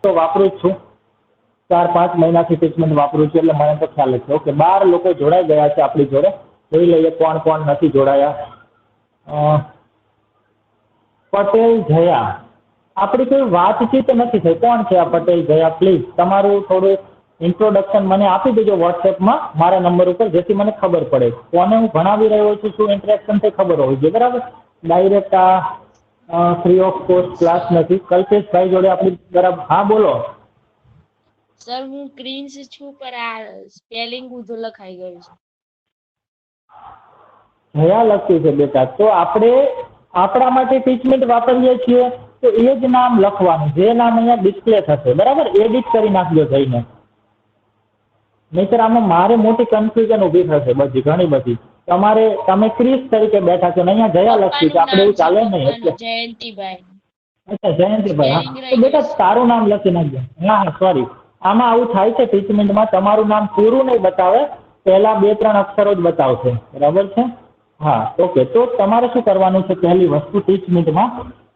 તો વાપરું જ છું, 4-5 મહિનાથી ટ્રીટમેન્ટ વાપરું છું, એટલે મને તો ખ્યાલ છે. ઓકે, 12 લોકો જોડાઈ ગયા છે આપણી જોડે. જોઈ લઈએ કોણ કોણ નથી જોડાયા. પટેલ જયા, આપણી કોઈ વાતચીત નથી થઈ. કોણ છે આ પટેલ જયા? પ્લીઝ તમારું થોડું ઇન્ટ્રોડક્શન મને આપી દેજો વોટ્સએપમાં મારા નંબર ઉપર, જેથી મને ખબર પડે કોને હું ભણાવી રહ્યો છું, શું ઇન્ટરેક્શન થઈ ખબર હોવી જોઈએ. બરાબર, ડાયરેક્ટ આ ફ્રી ઓફ કોસ્ટ ક્લાસ નથી. કલ્પેશભાઈ જોડે આપણી બરાબર. હા બોલો સર. હું ક્રિન્સ છું, પર આ સ્પેલિંગ ઊંધું લખાઈ ગયું છે. જયા લખ્યું છે બેટા. તો આપણે આપણા માટે ટ્રીટમેન્ટ વાપરીએ છીએ તો એ જ નામ લખવાનું, જે નામ અહીંયા ડિસ્પ્લે થશે. બરાબર, એડિટ કરી નાખજો જઈને, નહીતર આમાં મારે મોટી કન્ફ્યુઝન ઊભી થશે બધી, ઘણી બધી. તમે ક્રિસ તરીકે બેઠા છો ને અહીંયા જયા લખ્યું છે, આપણે એવું ચાલે નહીં. એટલે જયંતિભાઈ. અચ્છા, જયંતિભાઈ. હા તો બેટા તારું નામ લખી નાખજો. હા હા, સોરી, આમાં આવું થાય છે ટ્રીટમેન્ટમાં, તમારું નામ પૂરું નહીં બતાવે, પહેલા 2-3 અક્ષરો જ બતાવશે. બરાબર છે? હા, ઓકે. તો તમારે શું કરવાનું છે? પહેલી વસ્તુ ટ્રીટમેન્ટમાં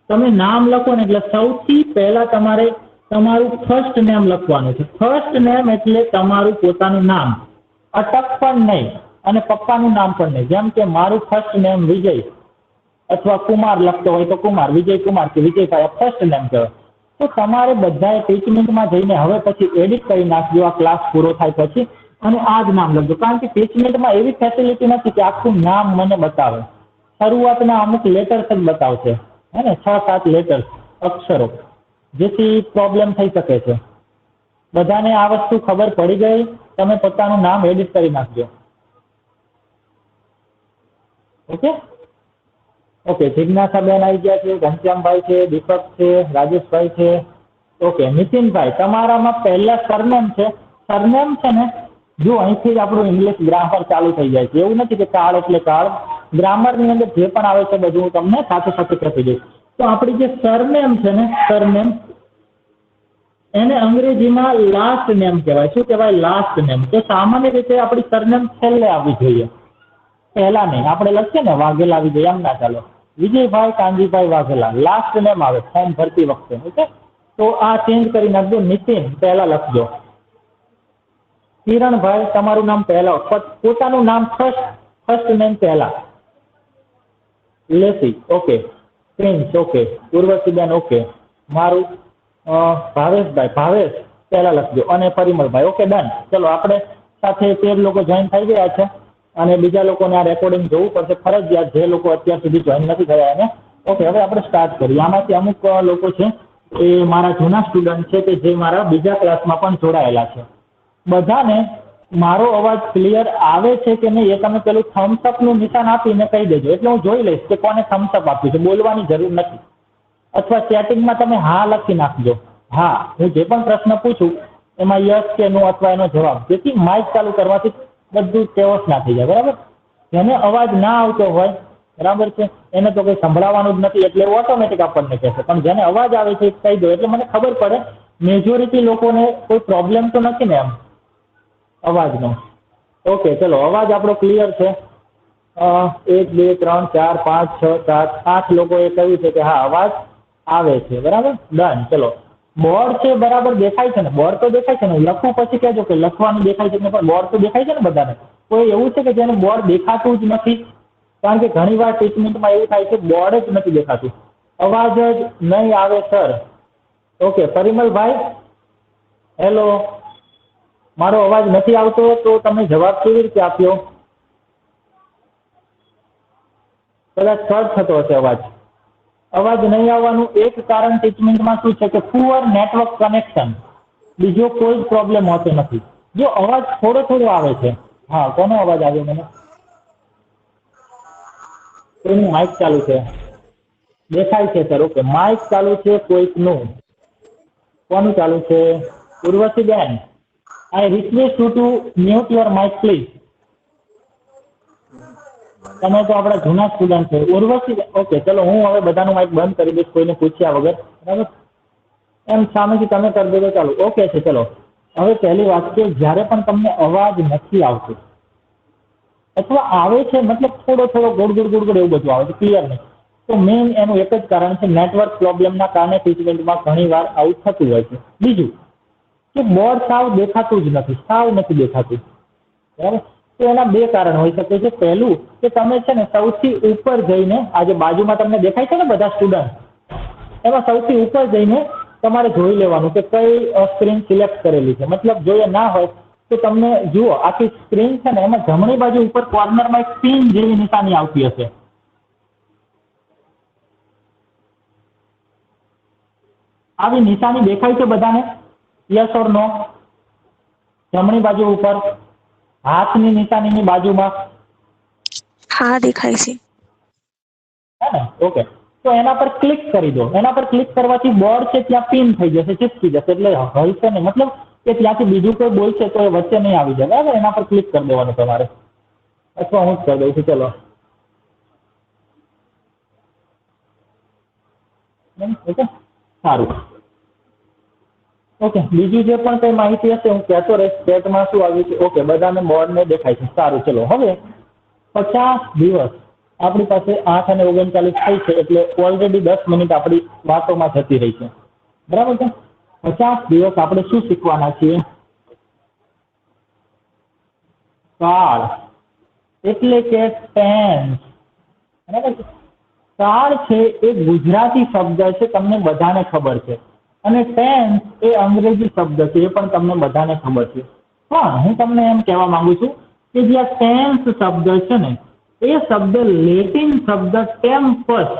તમે નામ લખો ને એટલે સૌથી પહેલા તમારે તમારું ફર્સ્ટ નેમ લખવાનું છે. ફર્સ્ટ નેમ એટલે તમારું પોતાનું નામ, અટક પણ નહીં અને પપ્પાનું નામ પણ નહીં. જેમ કે મારું ફર્સ્ટ નેમ વિજય અથવા કુમાર લખતો હોય તો કુમાર, વિજય કુમાર કે વિજયભાઈ, ફર્સ્ટ નેમ કહેવાય. તો તમારે બધાએ ટ્રીટમેન્ટમાં જઈને હવે પછી એડિટ કરી નાખજો આ ક્લાસ પૂરો થાય પછી, અને આ જ નામ લખજો. કારણ કે ટ્રીટમેન્ટમાં એવી ફેસિલિટી નથી કે આખું નામ મને બતાવે. શરૂઆતના અમુક લેટર્સ જ બતાવશે, હે ને, 6-7 લેટર્સ, અક્ષરો, જેથી પ્રોબ્લેમ થઈ શકે છે. બધાને આ વસ્તુ ખબર પડી ગઈ? તમે પોતાનું નામ એડિટ કરી નાખજો. Okay okay. જિજ્ઞાસાબેન આવી ગયા છે, ઘનશ્યામભાઈ છે, દીપક છે, રાજેશભાઈ છે. ઓકે, નીતિનભાઈ, તમારામાં પહેલા સરનેમ છે. સરનેમ છે ને, જો અહીંથી જ આપણું ઇંગ્લિશ ગ્રામર ચાલુ થઈ જાય છે. એવું નથી કે કાળ એટલે કાળ, ગ્રામરની અંદર જે પણ આવે છે બધું હું તમને સાથે સાથે કહી દઈશ. તો આપણી જે સરનેમ છે ને, સરનેમ, એને અંગ્રેજીમાં લાસ્ટ નેમ કહેવાય. શું કહેવાય? Last name. તો સામાન્ય રીતે આપણી સરનેમ છેલ્લે આવવી જોઈએ, પહેલા નહીં. આપણે લખીએ ને વાઘેલા આવી જાય, એમ ના ચાલો. વિજયભાઈ કાનજીભાઈ વાઘેલા લાસ્ટ નેમ આવે ફોર્મ ભરતી વખતે. ઓકે, તો આ ચેન્જ કરી નાખજો. નીતિન પહેલા લખજો. કિરણભાઈ, તમારું નામ પહેલા, પોતાનું નામ ફર્સ્ટ નેમ પહેલા. Lacy, okay. Prince, okay. Urvashiben, okay. મારું ભાવેશભાઈ, ભાવેશ પહેલા લખજો. અને પરિમલભાઈ, ઓકે, ડન. ચલો, આપણે સાથે 13 લોકો જોઈન થઈ ગયા છે, અને બીજા લોકોને આ રેકોર્ડિંગ જોવું પડશે ફરજિયાત, જે લોકો અત્યાર સુધી જોઈન નથી થયા એને. ઓકે, હવે આપણે સ્ટાર્ટ કરીએ. આમાંથી અમુક લોકો છે એ મારા જૂના સ્ટુડન્ટ છે, કે જે મારા બીજા ક્લાસમાં પણ જોડાયેલા છે. બધાને મારો અવાજ ક્લિયર આવે છે કે નહીં એ તમે પેલું થમ્સઅપનું નિશાન આપીને કહી દેજો, એટલે હું જોઈ લઈશ કે કોને થમ્સઅપ આપ્યું છે. બોલવાની જરૂર નથી. અથવા ચેટિંગમાં તમે હા લખી નાખજો. હા, હું જે પણ પ્રશ્ન પૂછું એમાં યસ કે નો અથવા એનો જવાબ, જેથી માઇક ચાલુ કરવાથી બધું કેવસ ના થઈ જાય. બરાબર, જેને અવાજ ના આવતો હોય, બરાબર છે, એને તો કંઈ સંભળાવવાનું જ નથી, એટલે ઓટોમેટિક આપણને કહેશે. પણ જેને અવાજ આવે છે કહી દો, એટલે મને ખબર પડે મેજોરિટી લોકોને કોઈ પ્રોબ્લેમ તો નથી ને એમ અવાજનો. ઓકે, ચલો, અવાજ આપણો ક્લિયર છે. 1 2 3 4 5 6 7 8 લોકોએ કહ્યું છે કે હા અવાજ આવે છે. બરાબર, ડન. ચલો, બોર્ડ છે બરાબર દેખાય છે ને? બોર્ડ તો દેખાય છે ને? લખવું પછી કહેજો કે લખવાનું દેખાય છે ને, પણ બોર્ડ તો દેખાય છે ને બધાને? કોઈ એવું છે કે જેને બોર્ડ દેખાતું જ નથી? કારણ કે ઘણી વાર ટ્રીટમેન્ટમાં એવું થાય છે બોર્ડ જ નથી દેખાતું, અવાજ જ નહીં આવે સર. ઓકે, પરિમલભાઈ, હેલો, મારો અવાજ નથી આવતો તો તમે જવાબ કેવી રીતે આપ્યો? કદાચ સર્ચ થતો હશે અવાજ. અવાજ નહીં આવવાનું એક કારણ ટ્રીટમેન્ટમાં શું છે કે પુઅર નેટવર્ક કનેક્શન, બીજો કોઈ પ્રોબ્લેમ હોતો નથી. જો અવાજ થોડો થોડો આવે છે. હા, કોનો અવાજ આવ્યો મને? કોઈનું માઇક ચાલુ છે? દેખાય છે સર. ઓકે, માઇક ચાલુ છે કોઈકનું. કોનું ચાલુ છે? Urvashiben, I request you to mute your mic please. તમે તો આપણા જૂના સ્ટુડન્ટ છો. ઉર્વશી, ઓકે, ચલો, હું હવે બધાનું માઇક બંધ કરી દઈશ કોઈને પૂછ્યા વગર. બરાબર, એમ સામેથી તમે કરી દેજો. ચાલો, ઓકે છે. ચલો, હવે પહેલી વાત કે જ્યારે પણ તમને અવાજ નથી આવતો અથવા આવે છે મતલબ થોડો થોડો ગુડ ગુડ ગુડ ગુડ એવું બધું આવે છે, ક્લિયર નહીં, તો મેઇન એનું એક જ કારણ છે, નેટવર્ક પ્રોબ્લેમના કારણે ટીચમેન્ટમાં ઘણીવાર આવું થતું હોય છે. બીજું કે બોર્ડ સાવ દેખાતું જ નથી, સાવ નથી દેખાતું, બરાબર. તો એના બે કારણ હોઈ શકે છે. પહેલું કે તમે છે ને સૌથી ઉપર જઈને, આ જે બાજુમાં તમને દેખાય છે ને બધા સ્ટુડન્ટ, એમાં સૌથી ઉપર જઈને તમારે જોઈ લેવાનું કે કઈ સ્ક્રીન સિલેક્ટ કરેલી છે. મતલબ જો એ ના હોય તો તમને જુઓ આખી સ્ક્રીન છે ને એમાં જમણી બાજુ ઉપર કોર્નરમાં એક પિન જેવી નિશાની આવતી હશે. આવી નિશાની દેખાય છે બધાને? યસ ઓર નો? જમણી બાજુ ઉપર હાથની નિશાનીની બાજુમાં હા દેખાય છે. હે ને? ઓકે. તો એના પર ક્લિક કરી દો. એના પર ક્લિક કરવાથી બોર્ડ છે ત્યાં પિન થઈ જશે, ચિપકી જશે, એટલે હલશે નહીં. મતલબ કે ત્યાંથી બીજું કોઈ બોલશે તો એ વચ્ચે નહીં આવી જાય, બરાબર. એના પર ક્લિક કરી દેવાનું તમારે, અથવા હું જ કરી દઉં છું. ચલો, ઓકે, સારું. ઓકે, બીજું જે પણ કઈ માહિતી હશે હું કહેતો રહીશ. ચેટમાં શું આવ્યું છે? ઓકે, બધાને બોર્ડને દેખાય છે. સારું, ચલો. હવે 50 દિવસ આપણી પાસે 8:39 થઈ છે, એટલે ઓલરેડી 10 મિનિટ આપણી વાતોમાં જતી રહી છે, બરાબર છે. 50 દિવસ આપણે શું શીખવાના છીએ? કાળ એટલે કે ટેન્સ, બરાબર છે. કાળ છે એ ગુજરાતી શબ્દ છે, તમને બધાને ખબર છે, અને ટેન્સ એ અંગ્રેજી શબ્દ છે, એ પણ તમને બધાને ખબર છે. પણ હું તમને એમ કહેવા માંગુ છું કે જે આ ટેન્સ શબ્દ છે ને, એ શબ્દ લેટિન શબ્દ ટેમ્પસ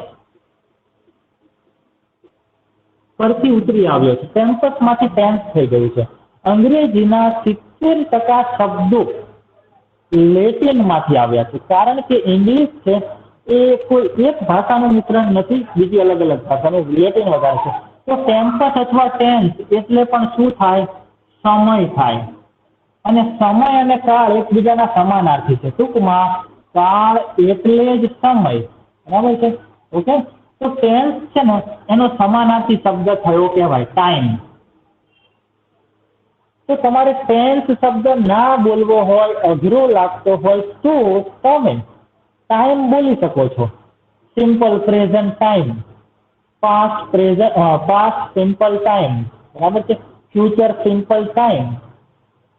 પરથી ઉતરી આવ્યો છે. ટેમ્પસ માંથી ટેન્સ થઈ ગયું છે. અંગ્રેજીના 70% શબ્દો લેટિન માંથી આવ્યા છે, કારણ કે ઇંગ્લિશ છે એ કોઈ એક ભાષાનું મિશ્રણ નથી, બીજી અલગ અલગ ભાષાનું, લેટિન વધારે છે. તો ટેમ્પસ અથવા ટેન્સ એટલે પણ શું થાય? સમય થાય. અને સમય અને કાળ એકબીજાના સમાનાર્થી છે. ટૂંકમાં કાળ એટલે જ સમય, બરાબર છે. ઓકે. તો ટેન્સ છે ને એનો સમાનાર્થી શબ્દ થયો કહેવાય ટાઈમ. તો તમારે ટેન્સ શબ્દ ના બોલવો હોય, અઘરો લાગતો હોય, તો તમે ટાઈમ બોલી શકો છો. Simple present time, past simple time, બરાબર છે. Future simple time.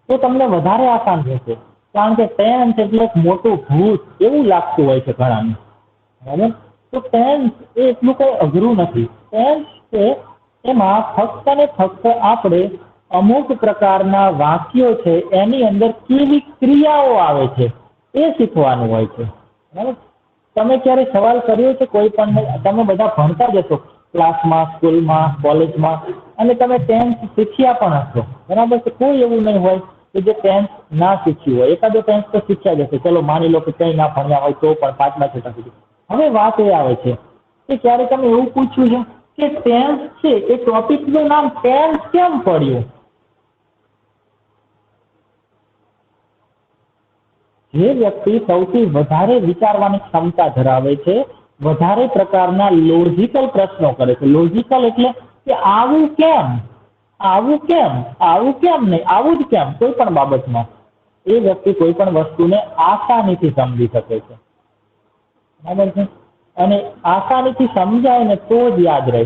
તો તમને વધારે આસાન રહેશે, કારણ કે ટેન્સ એટલે એક મોટું ભૂત એવું લાગતું હોય છે ઘણાને, બરાબર. તો ટેન્સ એ એટલું કઈ અઘરું નથી. ટેન્સ છે એમાં ફક્ત ને ફક્ત આપણે અમુક પ્રકારના વાક્યો છે એની અંદર કેવી ક્રિયાઓ આવે છે એ શીખવાનું હોય છે, બરાબર. તમે ક્યારે સવાલ કર્યો છે કોઈ પણ? તમે બધા ભણતા જ હશો ક્લાસમાં, સ્કૂલમાં, કોલેજમાં, અને તમે ટેન્સ શીખ્યા પણ હશો, બરાબર છે. કોઈ એવું નહીં હોય કે જે ટેન્સ ના શીખ્યું હોય. એકાદો ટેન્સ તો શીખ્યા જ હશે. ચલો માની લો કે કંઈ ના ભણ્યા હોય તો પણ 5મા 6મા સુધી. હવે વાત એ આવે છે કે ક્યારે તમે એવું પૂછ્યું છે કે ટેન્સ છે એ ટોપિકનું નામ ટેન્સ કેમ પડ્યું? જે વ્યક્તિ સૌથી વધારે વિચારવાની ક્ષમતા ધરાવે છે, વધારે પ્રકારના લોજિકલ પ્રશ્નો કરે છે. લોજિકલ એટલે કે આવું કેમ, આવું કેમ, આવું કેમ નહીં, આવું જ કેમ, કોઈ પણ બાબતમાં એ વ્યક્તિ કોઈ પણ વસ્તુને આસાનીથી સમજી શકે છે, બરાબર છે. અને આસાનીથી સમજાય ને તો જ યાદ રહે.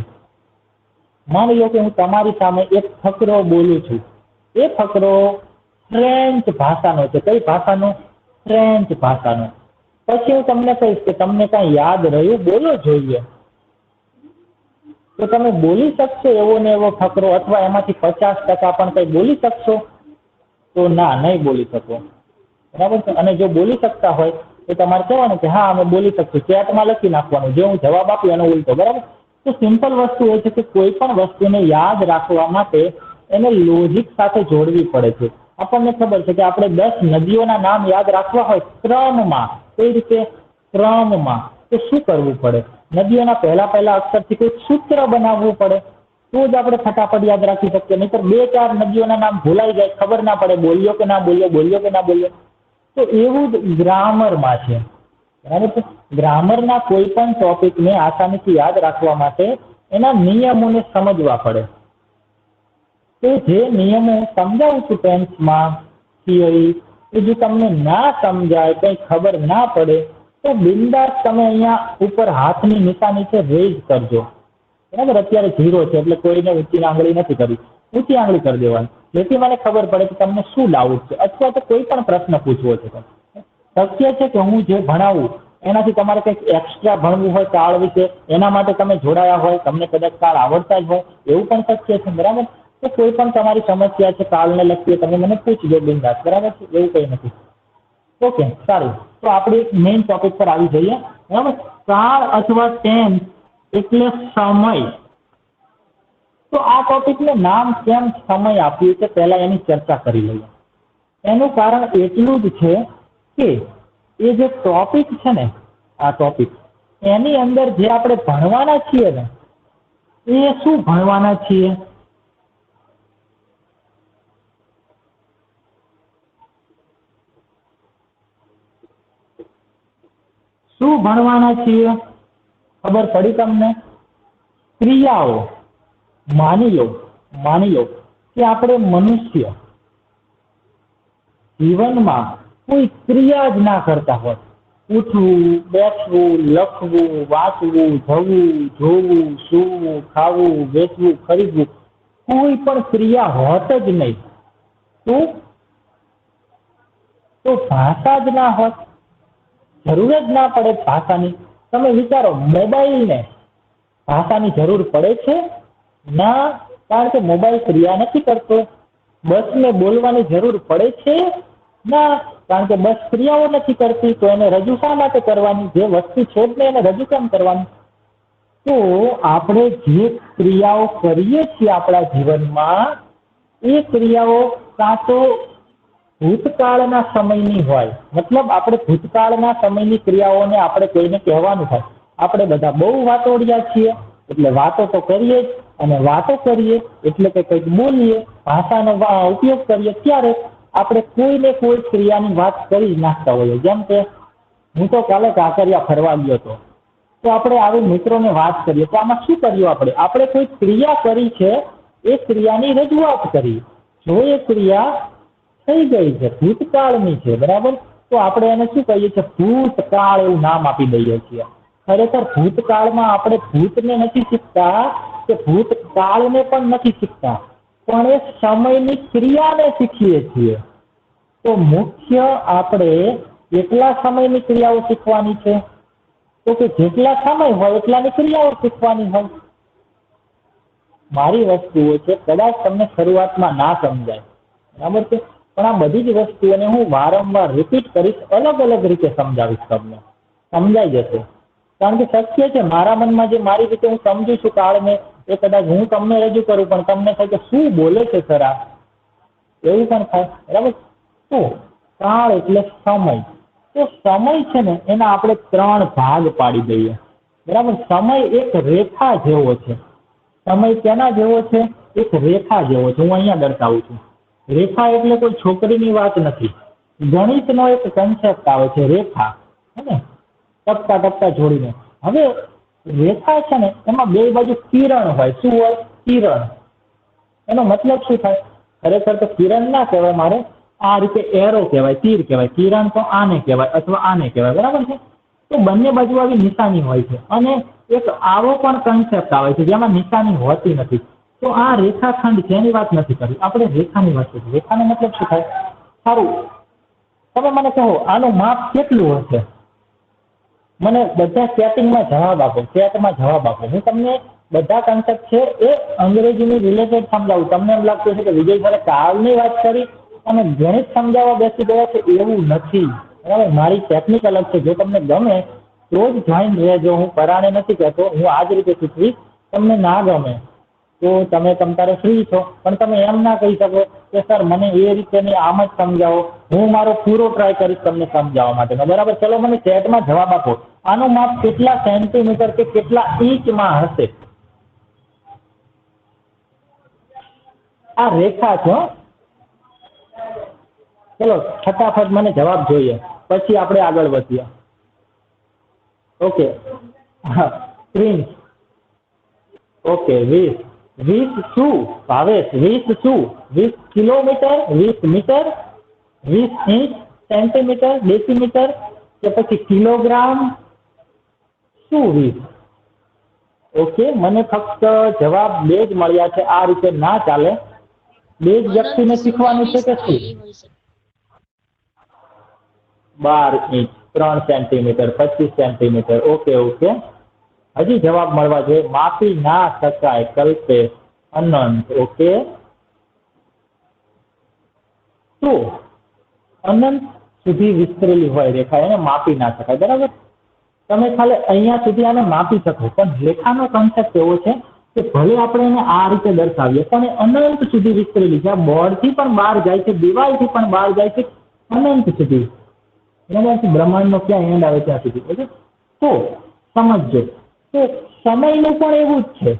માની લો કે હું તમારી સામે એક ફકરો બોલું છું. એ ફકરો ફ્રેન્ચ ભાષાનો છે. કઈ ભાષાનો? ફ્રેન્ચ ભાષાનો. પછી હું તમને કહીશ કે તમને કાંઈ યાદ રહ્યું? બોલો જોઈએ. તો તમે બોલી શકશો એવો ને એવો ફકરો, અથવા એમાંથી 50% પણ કંઈ બોલી શકશો? તો ના, નહીં બોલી શકો, બરાબર છે. અને જો બોલી શકતા હોય તો તમારે કહેવાનું કે હા અમે બોલી શકશું. ચેટમાં લખી નાખવાનું, જે હું જવાબ આપું એનો ઉલટો, બરાબર. તો સિમ્પલ વસ્તુ એ છે કે કોઈ પણ વસ્તુને યાદ રાખવા માટે એને લોજિક સાથે જોડવી પડે છે. આપણને ખબર છે કે આપણે 10 નદીઓના નામ યાદ રાખવા હોય ક્રમમાં, કઈ રીતે? ક્રમમાં. તો શું કરવું પડે? નદીઓના પહેલા અક્ષરથી કોઈ સૂત્ર બનાવવું પડે, તો જ આપણે ફટાફટ યાદ રાખી શકીએ. નહીંતર 2-4 નદીઓના નામ ભૂલાઈ જાય, ખબર ના પડે બોલ્યો કે ના બોલ્યો, બોલ્યો કે ના બોલ્યો. તો એવું જ ગ્રામરમાં છે, બરાબર છે. ગ્રામરના કોઈ પણ ટોપિકને આસાનીથી યાદ રાખવા માટે એના નિયમોને સમજવા પડે. તો જે નિયમો સમજાવું છું ટેન્સમાં, થિયરી, એ જો તમને ના સમજાય, કંઈ ખબર ના પડે, તો બિંદાસ તમે અહીંયા ઉપર હાથની નિશાની છે રેઝ કરજો, બરાબર. અત્યારે 0 છે એટલે કોઈને ઊંચી આંગળી નથી કરી, ઊંચી આંગળી કરી દેવાની, જેથી મને ખબર પડે કે તમને શું ડાઉટ છે અથવા તો કોઈ પણ પ્રશ્ન પૂછવો છે. શક્ય છે કે હું જે ભણાવું એનાથી તમારે કંઈક એક્સ્ટ્રા ભણવું હોય કાળ વિશે, એના માટે તમે જોડાયા હોય, તમને કદાચ કાળ આવડતા જ હોય, એવું પણ શક્ય છે, બરાબર. તો કોઈ પણ તમારી સમસ્યા છે કાળને લગતી તમે મને પૂછજો બિંદાસ, બરાબર છે, એવું કંઈ નથી. ઓકે, સારું. તો આપણે મેઇન ટોપિક પર આવી જઈએ, બરાબર. કાળ અથવા ટેન્સ એટલે સમય. તો આ ટોપિકને નામ કેમ સમય આપ્યું છે પહેલા એની ચર્ચા કરી લઈએ. એનું કારણ એટલું જ છે કે એ જે ટોપિક છે ને, આ ટોપિક એની અંદર જે આપણે ભણવાના છીએ ને, એ શું ભણવાના છીએ? શું ભણવાના છીએ ખબર પડી તમને? ક્રિયાઓ. માની લો કે આપણે મનુષ્ય જીવનમાં કોઈ ક્રિયા જ ના કરતા હોય, ઉઠવું, બેસવું, લખવું, વાંચવું, જવું, જોવું, સૂવું, ખાવું, વેચવું, ખરીદવું, કોઈ પણ ક્રિયા હોત જ નહીં, તો ભાષા જ ના હોત, જરૂર જ ના પડે ભાષાની. તમે વિચારો, મોબાઈલને ભાષાની જરૂર પડે છે? ના, કારણ કે મોબાઈલ ક્રિયા નથી કરતો. બસને બોલવાની જરૂર પડે છે? ના, કારણ કે બસ ક્રિયાઓ નથી કરતી. તો એને રજૂ શા માટે કરવાની? જે વસ્તુ છે જ ને એને રજૂ કેમ કરવાની? તો આપણે જે ક્રિયાઓ કરીએ છીએ આપણા જીવનમાં, એ ક્રિયાઓ કાં તો ભૂતકાળના સમયની હોય, મતલબ આપણે ભૂતકાળના સમયની ક્રિયાઓને આપણે કોઈને કહેવાનું થાય. આપણે બધા બહુ વાતોડિયા છીએ એટલે વાતો તો કરીએ જ, અને વાતો કરીએ એટલે કે કંઈક બોલીએ, ભાષાનો ઉપયોગ કરીએ, ત્યારે આપણે કોઈને કોઈ ક્રિયાની વાત કરી નાખતા હોઈએ. જેમ કે હું તો કાલે કાંકરિયા ફરવા ગયો હતો, તો આપણે આવી મિત્રોને વાત કરીએ તો આમાં શું કર્યું? આપણે કોઈ ક્રિયા કરી છે, એ ક્રિયાની રજૂઆત કરી. જો એ ક્રિયા થઈ ગઈ છે, ભૂતકાળની છે, બરાબર, તો આપણે એને શું કહીએ છીએ? ભૂતકાળ એવું નામ આપી દઈએ છીએ. ખરેખર ભૂતકાળમાં આપણે ભૂતને નથી શીખતા કે ભૂતકાળને પણ નથી શીખતા, પણ એ સમયની ક્રિયાને શીખીએ છીએ. તો મુખ્ય આપણે કેટલા સમયની ક્રિયાઓ શીખવાની છે? તો કે જેટલા સમય હોય એટલાની ક્રિયાઓ શીખવાની હોય. મારી વસ્તુઓ છે, કદાચ તમને શરૂઆતમાં ના સમજાય, બરાબર છે, પણ આ બધી જ વસ્તુઓને હું વારંવાર રિપીટ કરીશ, અલગ અલગ રીતે સમજાવીશ, તમને સમજાઈ જશે. કારણ કે શક્ય છે મારા મનમાં જે મારી રીતે હું સમજુ છું કાળને, એ કદાચ હું તમને રજૂ કરું પણ તમને થાય કે શું બોલે છે સર આ, એવું પણ થાય, બરાબર. તો કાળ એટલે સમય. તો સમય છે ને એના આપણે 3 ભાગ પાડી દઈએ, બરાબર. સમય એક રેખા જેવો છે. સમય કેના જેવો છે? એક રેખા જેવો છે. હું અહીંયા દર્શાવું છું. રેખા એટલે કોઈ છોકરીની વાત નથી, ગણિતનો એક કન્સેપ્ટ આવે છે રેખા, હે, ટપકા ટપકા જોડીને. હવે રેખા છે ને એમાં બે બાજુ કિરણ હોય. શું હોય? કિરણ. એનો મતલબ શું થાય? ખરેખર તો કિરણ ના કહેવાય, મારે આ રીતે એરો કહેવાય, તીર કહેવાય. કિરણ તો આને કહેવાય અથવા આને કહેવાય, બરાબર છે. તો બંને બાજુ આવી નિશાની હોય છે, અને એક આવો પણ કન્સેપ્ટ આવે છે જેમાં નિશાની હોતી નથી. તો આ રેખાખંડ છે, એની વાત નથી કરી, આપણે રેખાની વાત કરીએ. રેખાનો મતલબ શું થાય? સારું, તમે મને કહો આનું માપ કેટલું હશે? મને બધા ચેટિંગમાં જવાબ આપો, ચેટમાં જવાબ આપો. હું તમને બધા કન્સેપ્ટ છે એ અંગ્રેજીની રિલેટેડ સમજાવું. તમને એમ લાગતું છે કે વિજય સરે કાળની વાત કરી અને ગણિત સમજાવવા બેસી ગયા છે, એવું નથી, બરાબર. મારી ટેકનિક અલગ છે. જો તમને ગમે તો જ જોઈન રહેજો. હું પરાણે નથી કહેતો, હું આ જ રીતે શીખવીશ. તમને ના ગમે તો તમે તમારે ફ્રી છો, પણ તમે એમ ના કહી શકો કે સર મને એ રીતે નહીં, આમ જ સમજાવો. હું મારો પૂરો ટ્રાય કરીશ તમને સમજાવવા માટે, બરાબર. ચલો મને ચેટમાં જવાબ આપો. આનું માપ કેટલા સેન્ટીમીટર કે કેટલા ઇંચમાં હશે? આ રેખા છે. ચલો ફટાફટ મને જવાબ જોઈએ, પછી આપણે આગળ વધીએ. ઓકે, હા, પ્રિન્સ. ઓકે, 20. 20 શું ભાવેશ? 20 શું? 20 kilometre, 20 metre, 20 inch, centimetre, decimetre, કે પછી કિલોગ્રામ શું 20? ઓકે, મને ફક્ત જવાબ 2 જ મળ્યા છે. આ રીતે ના ચાલે. 2 જ વ્યક્તિને શીખવાનું છે કે શું? 12 inch, 3 centimetre, 25 centimetre. Okay okay, હજી જવાબ મળવા જોઈએ. માપી ના શકાય કલ્પેશ, અનંત. ઓકે, તો અનંત સુધી વિસ્તરેલી હોય રેખા, એને માપી ના શકાય. બરાબર, તમે ખાલી અહીંયા સુધી આને માપી શકો, પણ રેખાનો કોન્સેપ્ટ એવો છે કે ભલે આપણે એને આ રીતે દર્શાવીએ પણ એ અનંત સુધી વિસ્તરેલી છે. આ બોર્ડથી પણ બહાર જાય છે, દિવાલથી પણ બહાર જાય છે, અનંત સુધી. બ્રહ્માંડનો ક્યાં એન્ડ આવે ત્યાં સુધી. ઓકે, તો સમજજો, તો સમયનું પણ એવું જ છે,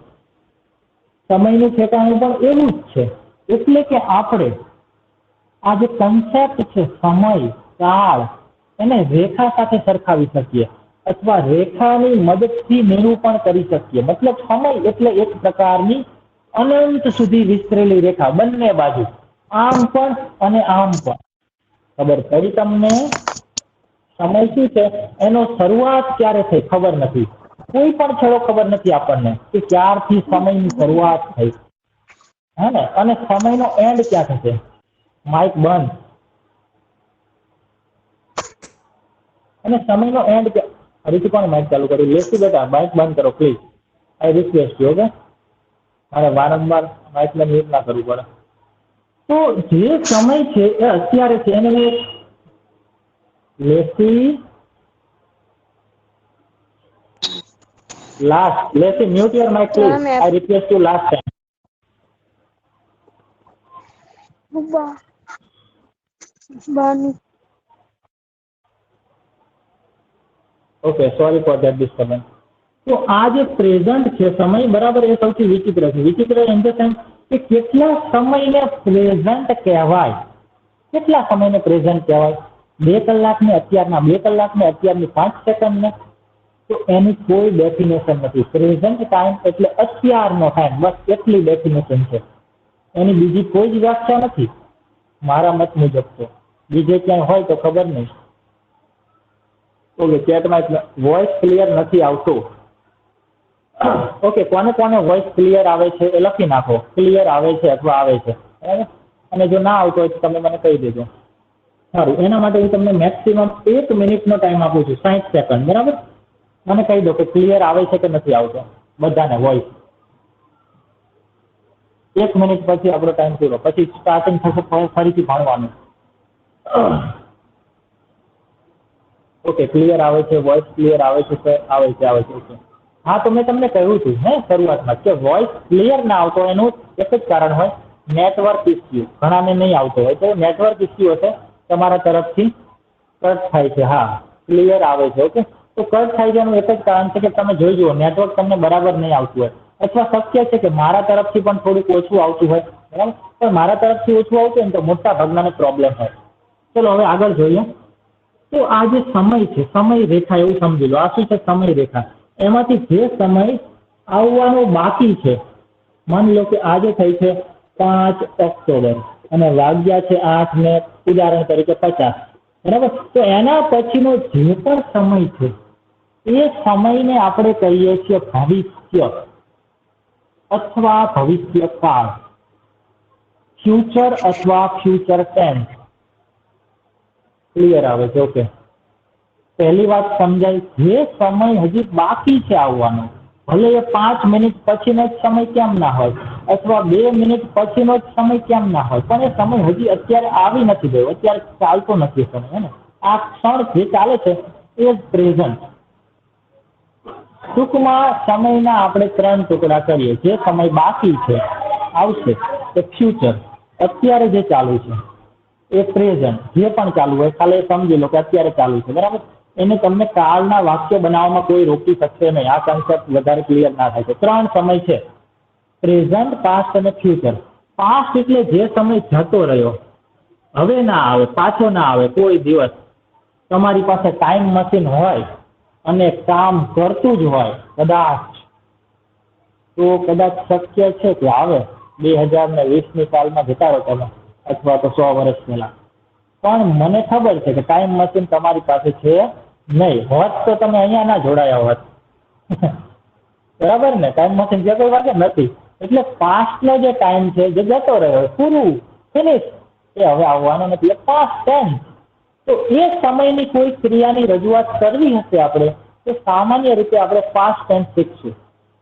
સમયનું ઠેકાણું પણ એવું જ છે. એટલે કે આપણે આ જે કન્સેપ્ટ છે સમય, કાળ, એને રેખા સાથે સરખાવી શકીએ અથવા રેખાની મદદથી નિરૂપણ કરી શકીએ. મતલબ સમય એટલે એક પ્રકારની અનંત સુધી વિસ્તરેલી રેખા, બંને બાજુ, આમ પણ અને આમ પણ. ખબર પડી તમને? સમય શું છે, એનો શરૂઆત ક્યારે થઈ ખબર નથી, કોઈ પણ છેડો ખબર નથી આપણને કે ક્યારથી સમયની શરૂઆત થઈ, હે ને? અને સમયનો એન્ડ ક્યાં થશે? માઇક બંધ. અને સમયનો એન્ડ ક્યાં? ફરીથી કોણ માઇક ચાલુ કર્યું? લેસી બેટા, માઇક બંધ કરો please. I request you. Okay, મારે વારંવાર માઇકને મ્યુટ ના કરવું પડે. તો જે સમય છે એ અત્યારે છે, એને લેસી લાસ્ટ. લેસી mute your mic please. I request you last time. Okay, sorry for that disturbance. તો આ જે પ્રેઝન્ટ છે સમય, બરાબર, એ સૌથી વિચિત્ર છે. વિચિત્ર ઇન ધ સેન્સ કે કેટલા સમયને પ્રેઝન્ટ કહેવાય, કેટલા સમયને પ્રેઝન્ટ કહેવાય? 2 કલાકને અત્યારના 2 કલાકને અત્યારની 5 સેકન્ડને? તો એની કોઈ ડેફિનેશન નથી. પ્રેઝન્ટ ટાઈમ એટલે અત્યારનો ટાઈમ, બસ એટલી ડેફિનેશન છે. એની બીજી કોઈ જ વ્યાખ્યા નથી મારા મત મુજબ. તો બીજે ક્યાંય હોય તો ખબર નહીં. ઓકે, ચેટમાં વોઇસ ક્લિયર નથી આવતો. ઓકે, કોને કોને વોઇસ ક્લિયર આવે છે એ લખી નાખો, ક્લિયર આવે છે અથવા આવે છે, બરાબર. અને જો ના આવતો હોય તો તમે મને કહી દેજો. સારું, એના માટે હું તમને મેક્સિમમ 1 મિનિટનો ટાઈમ આપું છું, 60 સેકન્ડ, બરાબર. મને કહી દો કે ક્લિયર આવે છે કે નથી આવતો બધાને વોઇસ. 1 મિનિટ પછી આપણો ટાઈમ પૂરો, પછી સ્ટાર્ટિંગ થશે ફરીથી ભણવાનું. ઓકે, ક્લિયર આવે છે, વોઇસ ક્લિયર આવે છે સર? આવે છે, આવે છે. ઓકે, હા, તો મેં તમને કહ્યું હતું હે શરૂઆતમાં કે વોઇસ ક્લિયર ના આવતો એનું એક જ કારણ હોય, નેટવર્ક ઇસ્યુ. ઘણાને નહીં આવતો હોય તો નેટવર્ક ઇસ્યુ હશે, તમારા તરફથી કટ થાય છે. હા, ક્લિયર આવે છે. ઓકે, તો કટ થાય છે એનું એક જ કારણ છે કે તમે જોઈ જુઓ, નેટવર્ક તમને બરાબર નહીં આવતું હોય, અથવા શક્ય છે કે મારા તરફથી પણ થોડુંક ઓછું આવતું હોય, બરાબર. પણ મારા તરફથી ઓછું આવતું હોય ને તો મોટા ભાગનાને પ્રોબ્લેમ હોય. ચલો હવે આગળ જોઈએ. તો આ જે સમય છે, સમય રેખા એવું સમજી લો. આ શું છે? સમય રેખા. એમાંથી જે સમય આવવાનો બાકી છે, માની લો કે આજે થઈ છે 5 ઓક્ટોબર અને વાગ્યા છે 8 ને ઉદાહરણ તરીકે 50, બરાબર. તો એના પછીનો જે પણ સમય છે એ સમયને આપણે કહીએ છીએ ભવિષ્ય અથવા ભવિષ્ય કાળ, ફ્યુચર અથવા ફ્યુચર ટેન્સ. ક્લિયર આવે છે? ઓકે, પહેલી વાત સમજાય. જે સમય હજી બાકી છે આવવાનો, ભલે એ 5 મિનિટ પછીનો જ સમય કેમ ના હોય, અથવા 2 મિનિટ પછીનો જ સમય કેમ ના હોય, પણ એ સમય હજી અત્યારે આવી નથી ગયો, અત્યારે ચાલતો નથી સમય, હે ને? આ ક્ષણ જે ચાલે છે એ જ પ્રેઝન્ટ. ટૂંકમાં સમયના આપણે 3 ટુકડા કરીએ. જે સમય બાકી છે આવશે એ ફ્યુચર, અત્યારે જે ચાલુ છે એ પ્રેઝન્ટ, જે પણ ચાલુ હોય ખાલી સમજી લો કે અત્યારે ચાલુ છે, બરાબર. એને તમને કાળના વાક્ય બનાવવામાં કોઈ રોકી શકશે નહીં. આ કન્સેપ્ટ વધારે ક્લિયર ના થાય છે. 3 સમય છે, પ્રેઝન્ટ, પાસ્ટ અને ફ્યુચર. પાસ્ટ એટલે જે સમય જતો રહ્યો, હવે ના આવે, પાછો ના આવે કોઈ દિવસ. તમારી પાસે ટાઈમ મશીન હોય અને કામ કરતું જ હોય કદાચ, તો કદાચ શક્ય છે કે આવે 2020ની સાલમાં જતા રહો તમે, અથવા તો 100 વર્ષ પહેલા. પણ મને ખબર છે કે ટાઈમ મશીન તમારી પાસે છે નહીં હોત તો તમે અહીંયા ના જોડાયા હોત. બરાબર ને? ટાઈમ મશીન જે કોઈ વાગે નથી. એટલે પાસ્ટનો જે ટાઈમ છે જે જતો રહ્યો, પૂરું, ફિનિશ, એ હવે આવવાનો નથી, એટલે પાસ્ટ ટેન્સ. તો એ સમયની કોઈ ક્રિયાની રજૂઆત કરવી હશે આપણે, તો સામાન્ય રીતે આપણે પાસ્ટ ટેન્સ શીખશું.